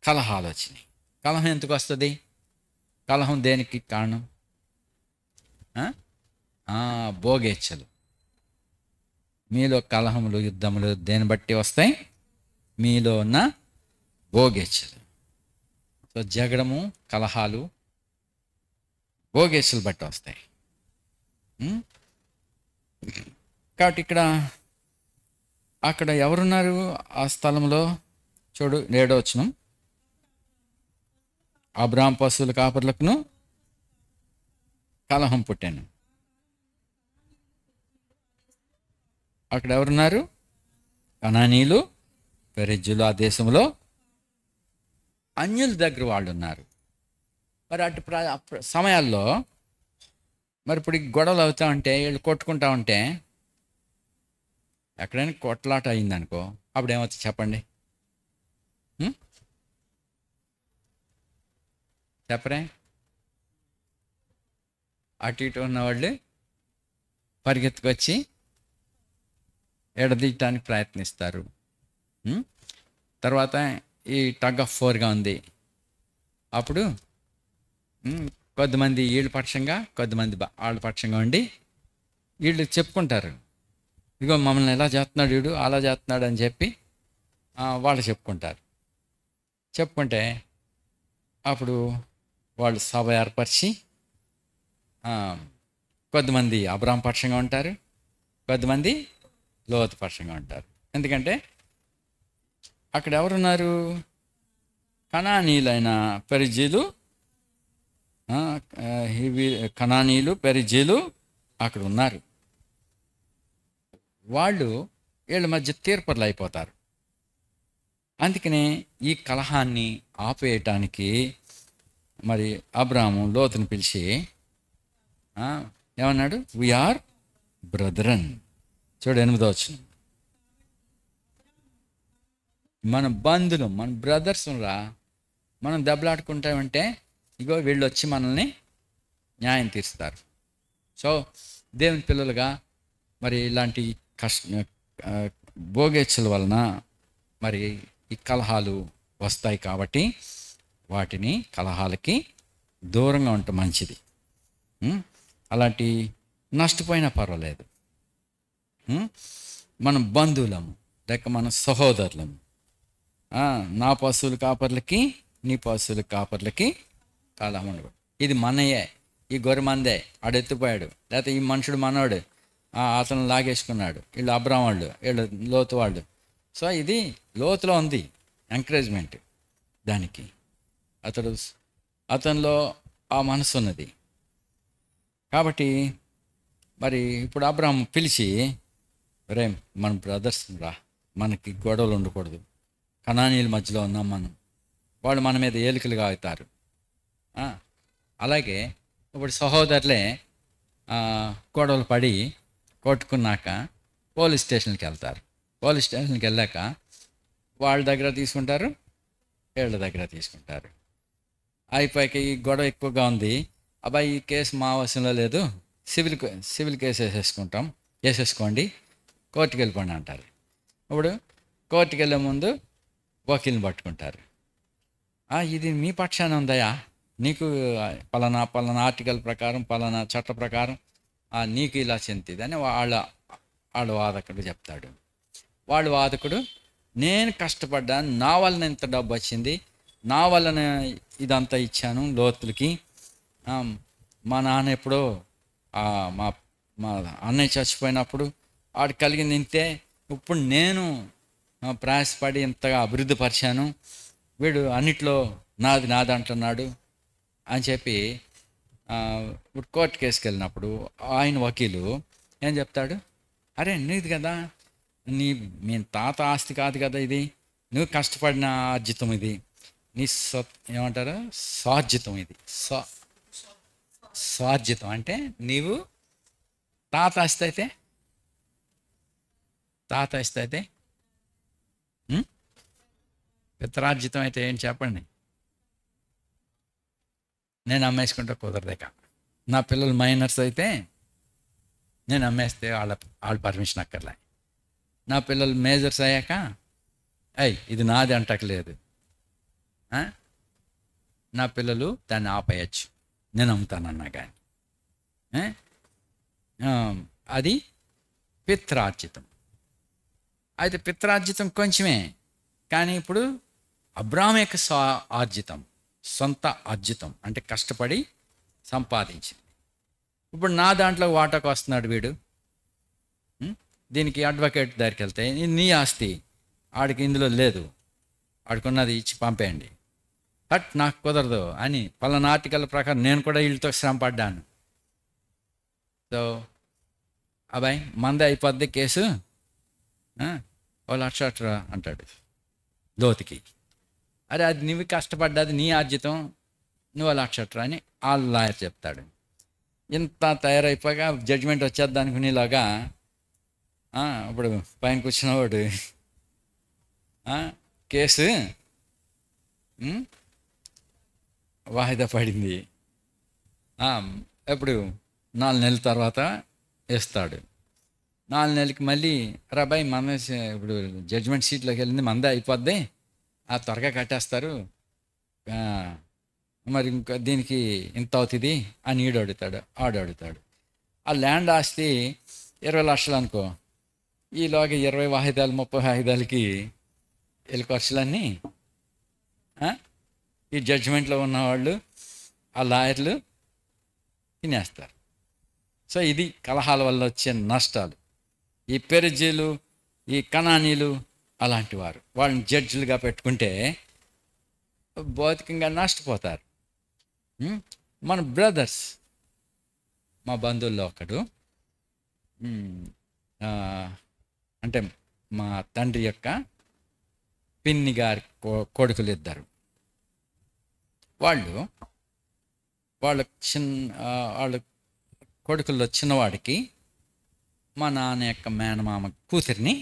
కలహాలు వచ్చినాయి. కలహం ఎందుకు వస్తుంది? కలహం దేనికి కారణం? భోగేచ్ఛలు. మీలో కలహములు, యుద్ధములు దేని బట్టి వస్తాయి? మీలో ఉన్న భోగేచ్ఛలు. సో జగడము, కలహాలు భోగేచ్ఛలు బట్టి వస్తాయి. కాబట్టి అక్కడ ఎవరున్నారు ఆ స్థలంలో? చూడు, 7వ వచనం. అబ్రాహాము పశువుల కాపరులకును కలహం పుట్టాను. అక్కడ ఎవరున్నారు? కనానీయులు, పెరిజ్జులు. ఆ దేశంలో అన్యుల దగ్గర వాళ్ళు ఉన్నారు. మరి అటు సమయాల్లో మరి ఇప్పుడు గొడవలు అవుతా ఉంటే, వీళ్ళు కొట్టుకుంటా ఉంటే, ఎక్కడైనా కొట్లాట అయిందనుకో, అప్పుడు ఏమవుతుంది చెప్పండి? చెప్పరే? అటు ఇటు ఉన్నవాళ్ళు పరిగెత్తుకొచ్చి ఎడదీయటానికి ప్రయత్నిస్తారు. తర్వాత ఈ టగ్ ఆఫ్ ఫోర్గా ఉంది. అప్పుడు కొద్దిమంది వీళ్ళ పక్షంగా, కొద్దిమంది వాళ్ళ పక్షంగా ఉండి వీళ్ళు చెప్పుకుంటారు, ఇగో మమ్మల్ని ఎలా చేస్తున్నాడు వీడు, అలా చేస్తున్నాడు అని చెప్పి వాళ్ళు చెప్పుకుంటే అప్పుడు వాళ్ళు సభ ఏర్పరిచి కొద్దిమంది అబ్రాహాము పక్షంగా ఉంటారు, కొద్దిమంది లోతు పక్షంగా ఉంటారు. ఎందుకంటే అక్కడ ఎవరున్నారు? కనానీయులైన పెరిజ్జీలు, కనానీయులు, పెరిజ్జీలు అక్కడ ఉన్నారు. వాళ్ళు వీళ్ళ మధ్య తీర్పర్లు అయిపోతారు. అందుకనే ఈ కలహాన్ని ఆపేయటానికి మరి అబ్రాహాము లోతుని పిలిచి ఏమన్నాడు? We are brethren. చూడు, 8వ వచనం. మన బంధువులు, మన బ్రదర్స్ రా. మనం దెబ్బలాడుకుంటామంటే ఇగో వీళ్ళు వచ్చి మనల్ని న్యాయం తీరుస్తారు. సో దేవుని పిల్లలుగా మరి ఇలాంటి భోగేచ్ఛల వలన మరి ఈ కలహాలు వస్తాయి. కాబట్టి వాటిని, కలహాలకి దూరంగా ఉండటం మంచిది. అలాంటి నష్టపోయినా పర్వాలేదు. మనం బంధువులము, లేక మన సహోదరులము. నా పశువుల కాపర్లకి, నీ పశువుల కాపర్లకి కలహం ఉండదు. ఇది మనయే, ఈ గొర్రె మందే, ఆడెత్తిపోయాడు, లేకపోతే ఈ మనుషుడు మనవాడు, అతను లాగేసుకున్నాడు, వీళ్ళు అబ్రాహాము వాళ్ళు, వీళ్ళు లోతు వాళ్ళు. సో ఇది లోతులో ఉంది ఎంకరేజ్మెంట్. దానికి అతనిలో ఆ మనసు ఉన్నది. కాబట్టి మరి ఇప్పుడు అబ్రాహాము పిలిచి, రే మన బ్రదర్స్ రా, మనకి గొడవలు ఉండకూడదు, కనానీయుల మధ్యలో ఉన్నాం మనం, వాళ్ళు మన మీద ఏలికలుగా అవుతారు. అలాగే ఇప్పుడు సహోదరులే గొడవలు పడి కొట్టుకున్నాక పోలీస్ స్టేషన్కి వెళ్తారు. పోలీస్ స్టేషన్కి వెళ్ళాక వాళ్ళ దగ్గర తీసుకుంటారు, వీళ్ళ దగ్గర తీసుకుంటారు. అయిపోయాక ఈ గొడవ ఎక్కువగా ఉంది, అబ్బాయి ఈ కేసు మా వశంలో లేదు, సివిల్ కేసు వేసేసుకోండి, కోర్టుకి వెళ్ళిపోండి అంటారు. ఇప్పుడు కోర్టుకి వెళ్ళే ముందు వకీల్ని పట్టుకుంటారు. ఇది మీ పక్షాన ఉందయా, నీకు పలానా ఆర్టికల్ ప్రకారం, పలానా చట్ట ప్రకారం నీకు ఇలా చెందింది అని వాళ్ళ వాదకుడు చెప్తాడు. వాళ్ళ వాదకుడు, నేను కష్టపడ్డాను, నా వలన ఇంత డబ్బు వచ్చింది, నా వలన ఇదంతా ఇచ్చాను లోతులకి, మా నాన్న ఎప్పుడో మా అన్నయ్య చచ్చిపోయినప్పుడు వాడికి కలిగింది ఇంతే, ఇప్పుడు నేను ప్రయాసపడి ఇంతగా అభివృద్ధి పరిచాను, వీడు అన్నిట్లో నాది అంటున్నాడు అని చెప్పి ఇప్పుడు కోర్టు కేసుకి వెళ్ళినప్పుడు ఆయన వకీలు ఏం చెప్తాడు, అరే నీది కదా, మీ తాత ఆస్తి కాదు కదా ఇది, నువ్వు కష్టపడిన ఆర్జితం ఇది, నీ ఏమంటారు స్వార్జితం ఇది, స్వార్జితం అంటే నీవు తాత ఆస్తి అయితే పిత్రార్జితం అయితే ఏంటి చెప్పండి. నేను అమ్మేసుకుంటే కుదరదేక. నా పిల్లలు మైనర్స్ అయితే నేను అమ్మేస్తే వాళ్ళ పర్మిషన్ అక్కర్లే. నా పిల్లలు మేజర్స్ అయ్యాక ఇది నాది అంటకలేదు. నా పిల్లలు దాన్ని ఆపేయచ్చు, నేను అమ్ముతానన్నా కానీ. అది పిత్రార్జితం. అయితే పిత్రార్జితం కొంచెమే, కానీ ఇప్పుడు అబ్రాహాము యొక్క ఆర్జితం, సొంత ఆర్జితం అంటే కష్టపడి సంపాదించింది. ఇప్పుడు నా దాంట్లో వాటాకు వస్తున్నాడు వీడు. దీనికి అడ్వకేట్ దగ్గరికి వెళ్తే నీ ఆస్తి ఆడికి ఇందులో లేదు, ఆడుకున్నది ఇచ్చి పంపేయండి. నాకు కుదరదు అని పలానా ఆర్టికల్ ప్రకారం నేను కూడా వీళ్ళతో శ్రమ పడ్డాను. సో అబ్బాయి మందే అయిపోద్ది కేసు, 1,00,000 అంటాడు లోతుకి. అరే అది నువ్వు కష్టపడ్డది, నీ ఆర్జితం, నువ్వు 1,00,000 అని ఆ లాయర్ చెప్తాడు. ఇంత తయారైపోయాక జడ్జిమెంట్ వచ్చేద్దాం అనుకునేలాగా ఇప్పుడు పైన కూర్చున్నవాడు కేసు వాయిదా పడింది, ఎప్పుడు 4 నెలల తర్వాత వేస్తాడు. 4 నెలలకి మళ్ళీ రాబాయ్ మన ఇప్పుడు జడ్జిమెంట్ సీట్లోకి వెళ్ళింది, మందే అయిపోద్ది, త్వరగా కట్టేస్తారు, మరి ఇంకా దీనికి ఇంత అవుతుంది అని ఆడు అడుగుతాడు. ఆ ల్యాండ్ ఆస్తి 20 లక్షలు అనుకో, ఈలోగా 20 వాయిదాలు 30 వాయిదాలకి వెళ్ళి ఖర్చులన్నీ ఈ జడ్జిమెంట్లో ఉన్నవాళ్ళు ఆ లాయర్లు తినేస్తారు. సో ఇది కలహాల వల్ల వచ్చే నష్టాలు. ఈ పెరిజీలు, ఈ కనానీలు అలాంటి వారు వాళ్ళని జడ్జిలుగా పెట్టుకుంటే భౌతికంగా నష్టపోతారు. మన బ్రదర్స్, మా బంధువుల్లో ఒకడు, అంటే మా తండ్రి యొక్క పిన్ని గారి కొడుకులు ఇద్దరు, వాళ్ళ కొడుకుల్లో చిన్నవాడికి మా నాన్న యొక్క మేనమామ కూతురిని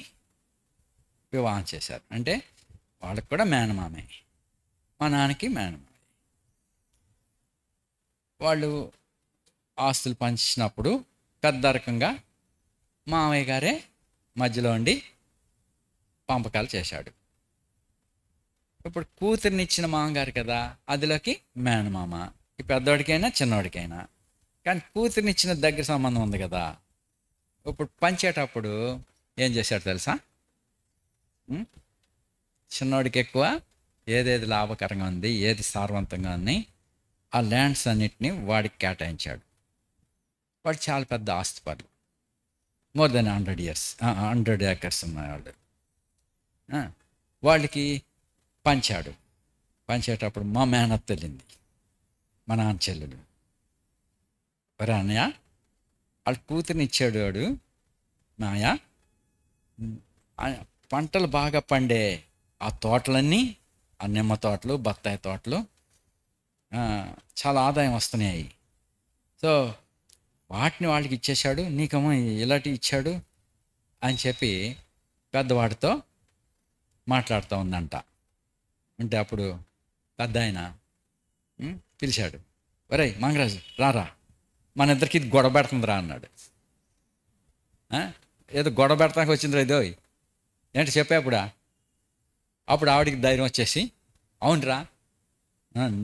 వివాహం చేశారు. అంటే వాళ్ళకి కూడా మేనమామే, మా నాన్నకి మేనమామే. వాళ్ళు ఆస్తులు పంచినప్పుడు పెద్ద రకంగా మామయ్య గారే మధ్యలో ఉండి పంపకాలు చేశాడు. ఇప్పుడు కూతురిని ఇచ్చిన మామగారు కదా, అదిలోకి మేనమామ, ఈ పెద్దవాడికైనా చిన్నవాడికైనా, కానీ కూతురిని ఇచ్చిన దగ్గర సంబంధం ఉంది కదా. ఇప్పుడు పంచేటప్పుడు ఏం చేశాడు తెలుసా, చిన్నవాడికి ఎక్కువ ఏదేది లాభకరంగా ఉంది, ఏది సారవంతంగా ఉంది, ఆ ల్యాండ్స్ అన్నిటినీ వాడికి కేటాయించాడు. వాడు చాలా పెద్ద ఆస్తిపరులు, మోర్ దెన్ 100 ఏకర్స్ ఉన్నాయి వాళ్ళు. వాళ్ళకి పంచేటప్పుడు మా మేనత్త వెళ్ళింది, మా నాన్న చెల్లెలు, ఒరే అన్నయ్య వాళ్ళ కూతురిని ఇచ్చాడు వాడు మాయ, పంటలు బాగా పండే ఆ తోటలన్నీ, ఆ నిమ్మ తోటలు, బత్తాయి తోటలు చాలా ఆదాయం వస్తున్నాయి. సో వాటిని వాళ్ళకి ఇచ్చేశాడు, నీకేమో ఇలాంటి ఇచ్చాడు అని చెప్పి పెద్దవాడితో మాట్లాడుతూ ఉందంట. అంటే అప్పుడు పెద్ద ఆయన పిలిచాడు, ఒరే మంగరాజు రారా, మన ఇద్దరికి ఇది గొడవ పెడుతుందిరా అన్నాడు. ఏదో గొడవ పెడతానికి వచ్చిందిరా ఇదో ఏంటి చెప్పేప్పుడా. అప్పుడు ఆవిడికి ధైర్యం వచ్చేసి, అవునరా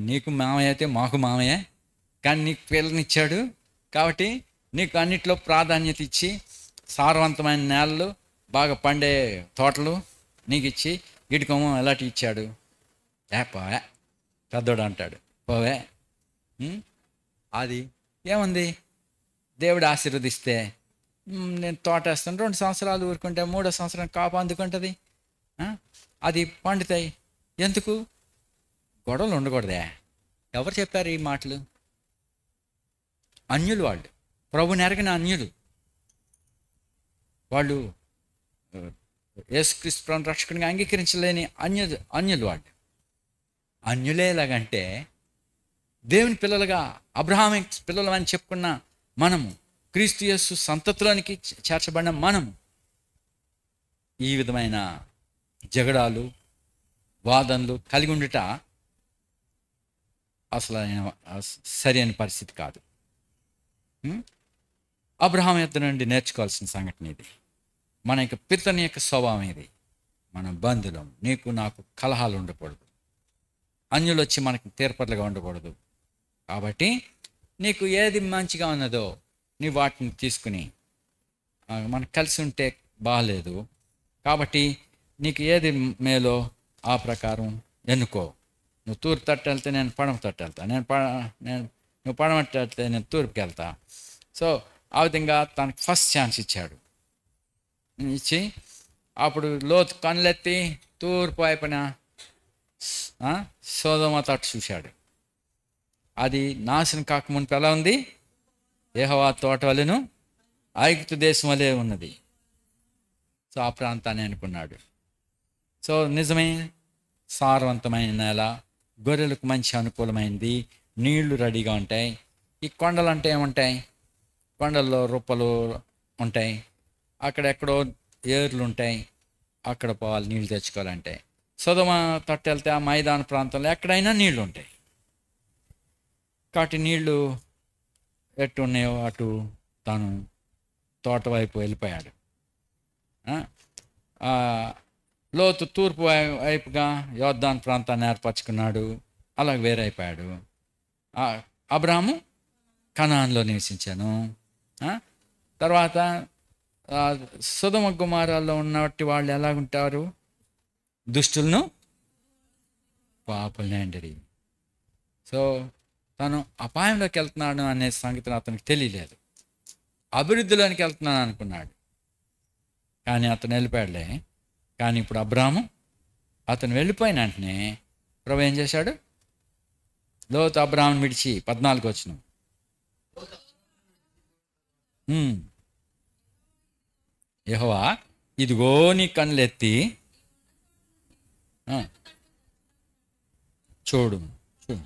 నీకు మామయ్య అయితే మాకు మామయ్య, కానీ నీకు పిల్లనిచ్చాడు కాబట్టి నీకు అన్నిట్లో ప్రాధాన్యత ఇచ్చి సారవంతమైన నేలలు, బాగా పండే తోటలు నీకు ఇచ్చి ఇటుకోమో ఎలాంటి ఇచ్చాడు. పోవే పెద్దోడు అంటాడు, పోవే. అది ఏముంది, దేవుడు ఆశీర్వదిస్తే నేను తోట వేస్తాను, 2 సంవత్సరాలు ఊరుకుంటే 3వ సంవత్సరం కాపు అందుకుంటుంది, అది పండుతాయి. ఎందుకు గొడవలు ఉండకూడదే? ఎవరు చెప్పారు ఈ మాటలు? అన్యులు వాళ్ళు, ప్రభుని ఎరగని అన్యులు వాళ్ళు, యేసుక్రీస్తు ప్రభువుని రక్షకునిగా అంగీకరించలేని అన్యులు వాళ్ళు. అన్యులే ఎలాగంటే దేవుని పిల్లలుగా అబ్రహాం పిల్లలు అని చెప్పుకున్న మనము, క్రీస్తు యేసు సంతతిలోనికి చేర్చబడిన మనము ఈ విధమైన జగడాలు, వాదనలు కలిగి ఉండుట అసలు సరి అయిన పరిస్థితి కాదు. అబ్రహాం యొద్ద నుండి నేర్చుకోవాల్సిన సంఘటన ఇది. మన యొక్క పితని యొక్క స్వభావం ఇది. మన బంధులం, నీకు నాకు కలహాలు ఉండకూడదు, అన్యులు వచ్చి మనకి తీర్పర్లుగా ఉండకూడదు. కాబట్టి నీకు ఏది మంచిగా ఉన్నదో నీ వాటిని తీసుకుని, మనకు కలిసి ఉంటే బాగాలేదు కాబట్టి నీకు ఏది మేలో ఆ ప్రకారం ఎన్నుకో. నువ్వు తూర్పు తట్టు వెళ్తే నేను పడమ తట్టు వెళ్తా, నువ్వు పడమ తట్టు వెళ్తే నేను తూర్పుకి వెళ్తా. సో ఆ విధంగా తనకు ఫస్ట్ ఛాన్స్ ఇచ్చాడు. ఇచ్చి అప్పుడు లోతు కళ్ళెత్తి తూర్పు వైపున సొదొమ తట్టు చూశాడు. అది నాశనం కాకముందు ఎలా ఉంది? యెహోవా తోట వలెను ఐగుప్తు దేశం వలె ఉన్నది. సో ఆ ప్రాంతాన్ని అనుకున్నాడు. సో నిజమే, సారవంతమైన నేల, గొర్రెలకు మంచి అనుకూలమైనది, నీళ్లు రెడీగా ఉంటాయి. ఈ కొండలు అంటే ఏముంటాయి? కొండల్లో రొప్పలు ఉంటాయి, అక్కడెక్కడో ఏర్లు ఉంటాయి, అక్కడ పోవాలి నీళ్ళు తెచ్చుకోవాలంటే. సొదొమ తట్టు వెళ్తే ఆ మైదాన ప్రాంతంలో ఎక్కడైనా నీళ్లు ఉంటాయి. కాబట్టి నీళ్లు ఎటు ఉన్నాయో అటు తను తోట వైపు వెళ్ళిపోయాడు. లోతు తూర్పు వైపుగా యోర్దాను ప్రాంతాన్ని ఏర్పరచుకున్నాడు, అలాగే వేరైపోయాడు. అబ్రాహాము కనాన్లో నివసించాను. తర్వాత సొదొమ గుమారాల్లో ఉన్నట్టి వాళ్ళు ఎలాగుంటారు? దుష్టులను పాపులనేండి. సో తను అపాయంలోకి వెళ్తున్నాడు అనే సంగతి అతనికి తెలియలేదు. అభివృద్ధిలోనికి వెళ్తున్నాను అనుకున్నాడు, కానీ అతను వెళ్ళిపోయాడులే. కానీ ఇప్పుడు అబ్రాహాము అతను వెళ్ళిపోయిన వెంటనే ప్రభు ఏం చేశాడు? లోతు అబ్రాహాముని విడిచి 14 వచ్చిన యెహోవా ఇదిగో నీ కన్నులెత్తి చూడు చూడు.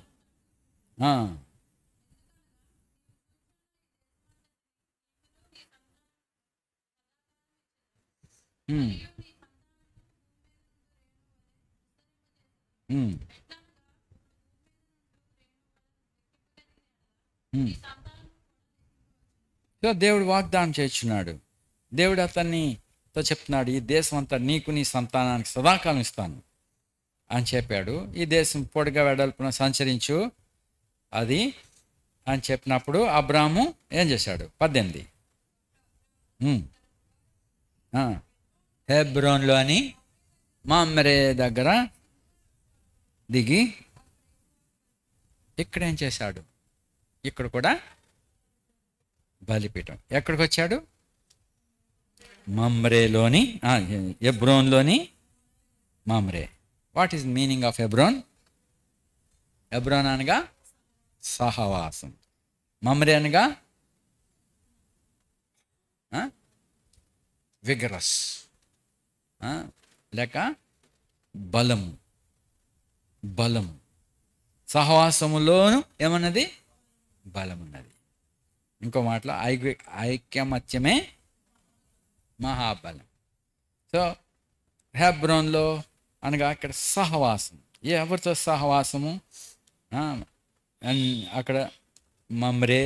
సో దేవుడు వాగ్దానం చేస్తున్నాడు. దేవుడు అతన్నితో చెప్తున్నాడు, ఈ దేశం అంతా నీకు నీ సంతానానికి సదాకాలం ఇస్తాను అని చెప్పాడు. ఈ దేశం పొడిగా వెడల్పున సంచరించు అది అని చెప్పినప్పుడు అబ్రాహాము ఏం చేశాడు? 18 హెబ్రోన్లోని మమ్రే దగ్గర దిగి ఇక్కడ ఏం చేశాడు? ఇక్కడ కూడా బలిపీఠం. ఎక్కడికి వచ్చాడు? మమ్రేలోని, హెబ్రోన్లోని Mamre. What is meaning of Hebron? Hebron అనగా సహవాసం, మమ్రే అనగా విగరస్ లేక బలము. బలము సహవాసములోను ఏమన్నది? బలం ఉన్నది. ఇంకో మాటలో ఐక్యమత్యమే మహాబలం. సో హెబ్రోన్లో అనగా అక్కడ సహవాసం. ఎవరితో సహవాసము? అక్కడ మమ్రే,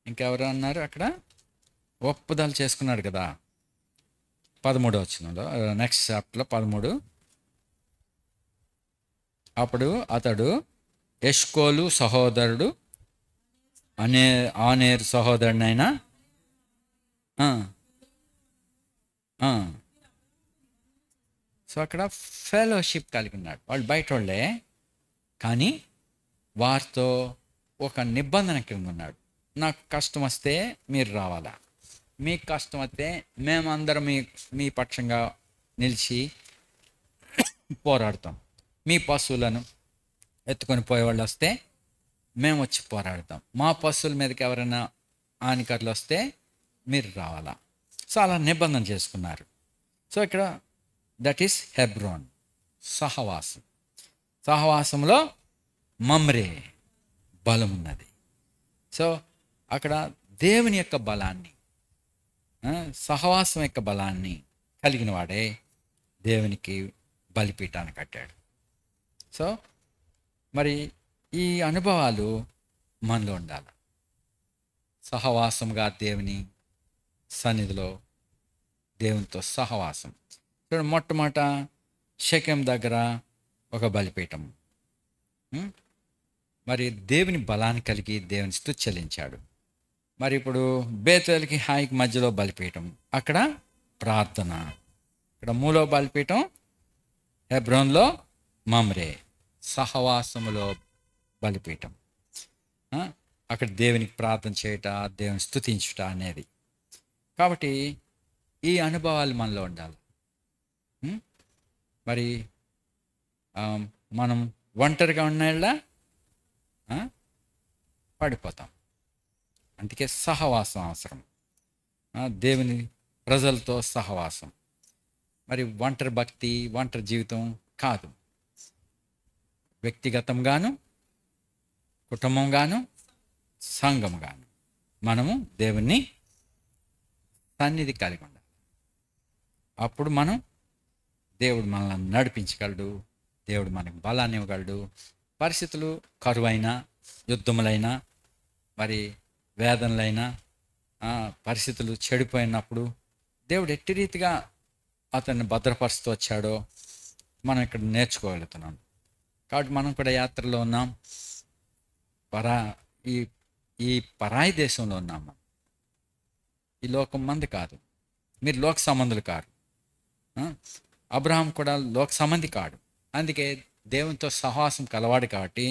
ఇంకెవరు అన్నారు? అక్కడ ఒప్పుదలు చేసుకున్నాడు కదా 13 వచనంలో, నెక్స్ట్ చాప్టర్లో 13. అప్పుడు అతడు ఎష్కోలు సహోదరుడు ఆనేరు సహోదరునైనా సో అక్కడ ఫెలోషిప్ కలిగి ఉన్నాడు. వాళ్ళు బయట వాళ్ళే, కానీ వారితో ఒక నిబంధన కింద ఉన్నాడు. నాకు కష్టం వస్తే మీరు రావాలా, మీకు కష్టం వస్తే మేమందరం మీ పక్షంగా నిలిచి పోరాడతాం. మీ పశువులను ఎత్తుకొని పోయేవాళ్ళు వస్తే మేము వచ్చి పోరాడతాం. మా పశువుల మీదకి ఎవరైనా హానికరులు వస్తే మీరు రావాలా. సో అలా నిబంధన చేసుకున్నారు. సో ఇక్కడ దట్ ఈస్ హెబ్రోన్, సహవాసం. సహవాసంలో మమ్రే బలం ఉన్నది. సో అక్కడ దేవుని యొక్క బలాన్ని, సహవాసం యొక్క బలాన్ని కలిగిన వాడే దేవునికి బలిపీఠాన్ని కట్టాడు. సో మరి ఈ అనుభవాలు మనలో ఉండాలి. సహవాసంగా దేవుని సన్నిధిలో దేవునితో సహవాసం. చూడండి, మొట్టమొదట షెకెం దగ్గర ఒక బలిపీఠం. మరి దేవుని బలాన్ని కలిగి దేవుని స్తుతి చెల్లించాడు. మరి ఇప్పుడు బేతేలుకి హాయికి మధ్యలో బలిపీఠం, అక్కడ ప్రార్థన. ఇక్కడ మూడో బలిపీఠం హెబ్రోన్లో మమ్రే, సహవాసములో బలిపీఠం. అక్కడ దేవునికి ప్రార్థన చేయట, దేవుని స్తుతించుట అనేది. కాబట్టి ఈ అనుభవాలు మనలో ఉండాలి. మరి మనం ఒంటరిగా ఉన్నలా పడిపోతాం. అందుకే సహవాసం అవసరం, దేవుని ప్రజలతో సహవాసం. మరి ఒంటరి భక్తి, ఒంటరి జీవితం కాదు. వ్యక్తిగతంగాను, కుటుంబంగాను, సంఘంగాను మనము దేవుని సన్నిధి కలిగి ఉండాలి. అప్పుడు దేవుడు మనల్ని నడిపించగలడు, దేవుడు మనకు బలాన్ని ఇవ్వగలడు. పరిస్థితులు కరువైనా, యుద్ధములైనా, మరి వేదనలైనా, పరిస్థితులు చెడిపోయినప్పుడు దేవుడు ఎట్టి రీతిగా అతన్ని భద్రపరుస్తూ వచ్చాడో మనం ఇక్కడ నేర్చుకోగలుగుతున్నాం. కాబట్టి మనం కూడా యాత్రలో ఉన్నాం, ఈ పరాయి దేశంలో ఉన్నాం. మనం ఈ లోకం మంది కాదు, మీరు లోక సంబంధులు కారు. అబ్రహాం కూడా లోక సంబంధి కాడు. అందుకే దేవునితో సహవాసం కలవాడు. కాబట్టి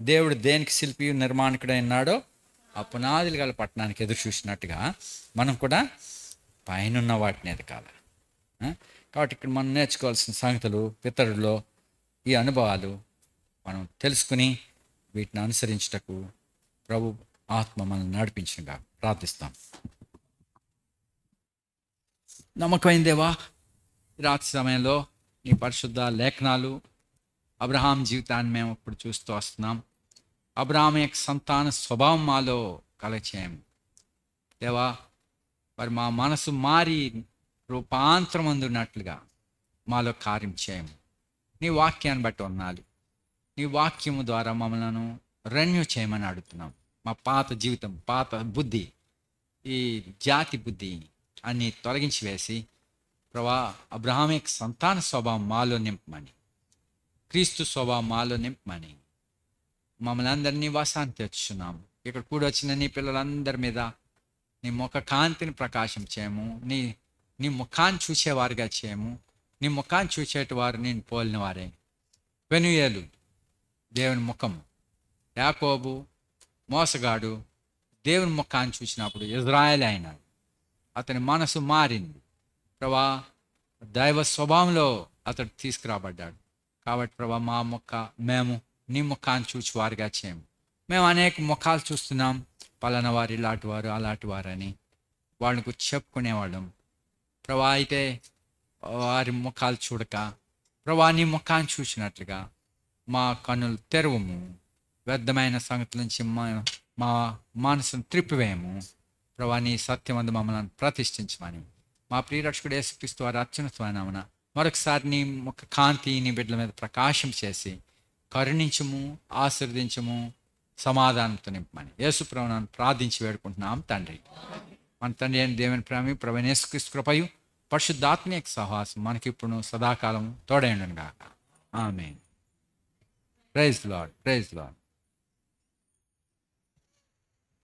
దేవుడు దేనికి శిల్పి నిర్మాణకుడై ఉన్నాడో ఆ పునాదులు గల పట్టణానికి ఎదురు చూసినట్టుగా మనం కూడా పైనున్న వాటిని ఎదగాలి. కాబట్టి ఇక్కడ మనం నేర్చుకోవాల్సిన సంగతులు, పితరుల్లో ఈ అనుభవాలు మనం తెలుసుకుని వీటిని అనుసరించుటకు ప్రభు ఆత్మ మనల్ని నడిపించగా ప్రార్థిస్తాం. నమ్మకమైన దేవా, రాత్రి సమయంలో నీ పరిశుద్ధ లేఖనాలు, అబ్రహాం జీవితాన్ని మేము ఇప్పుడు చూస్తూ వస్తున్నాం. అబ్రహాం యొక్క సంతాన స్వభావం మాలో కలచేయం దేవా. మరి మా మనసు మారి రూపాంతరం అందున్నట్లుగా మాలో కార్యం చేయము. నీ వాక్యాన్ని బట్టి ఉన్నాలి. నీ వాక్యము ద్వారా మమ్మల్ని రెన్యూ చేయమని అడుగుతున్నాం. మా పాత జీవితం, పాత బుద్ధి, ఈ జాతి బుద్ధి అన్నీ తొలగించి వేసి ప్రభా అబ్రహాం యొక్క సంతాన స్వభావం మాలో నింపమని, క్రీస్తు స్వభావం మాలో నింపమని మమ్మల్ని అందరినీ వాసాన్ని తెచ్చున్నాం. ఇక్కడ కూడా వచ్చిన నీ పిల్లలందరి మీద నీ ముఖ కాంతిని ప్రకాశం చేయము. నీ ముఖాన్ని చూసేవారుగా చేయము. నీ ముఖాన్ని చూసేటి వారు నేను పోలిన వారే. పెనుయేలు దేవుని ముఖం, యాకోబు మోసగాడు దేవుని ముఖాన్ని చూసినప్పుడు ఇజ్రాయేల్ అయినాడు. అతని మనసు మారింది. ప్రభా దైవ స్వభావంలో అతడు తీసుకురాబడ్డాడు. కాబట్టి ప్రభా మేము నీ ముఖాన్ని చూసి వారిగా చేయము. మేము అనేక ముఖాలు చూస్తున్నాం, పలానా వారు ఇలాంటి వారు అలాంటి వారు అని వాళ్ళని గురించి చెప్పుకునేవాళ్ళం. ప్రభా అయితే వారి ముఖాలు చూడక ప్రభా నీ ముఖాన్ని చూసినట్లుగా మా కన్నులు తెరవము. వ్యర్థమైన సంగతుల నుంచి మా మనసును త్రిప్పివేయము. ప్రభా నీ సత్యమందు మమ్మల్ని ప్రతిష్ఠించమని మా ప్రియరక్షకుడు యేసుక్రీస్తు వారి అత్యున్నతమైన మరొకసారి నీ ముఖ కాంతి నీ బిడ్డల మీద ప్రకాశం చేసి కరుణించము, ఆశీర్వదించము, సమాధానంతో నింపమని యేసు ప్రభువును ప్రార్థించి వేడుకుంటున్నాం తండ్రి. మన తండ్రి అయిన దేవుని ప్రేమ, ప్రభువైన యేసుక్రీస్తు కృపయు, పరిశుద్ధాత్మ యొక్క సహవాసం మనకి ఇప్పుడు సదాకాలం తోడైండును గాక. ఆమేన్. Praise Lord, praise lord.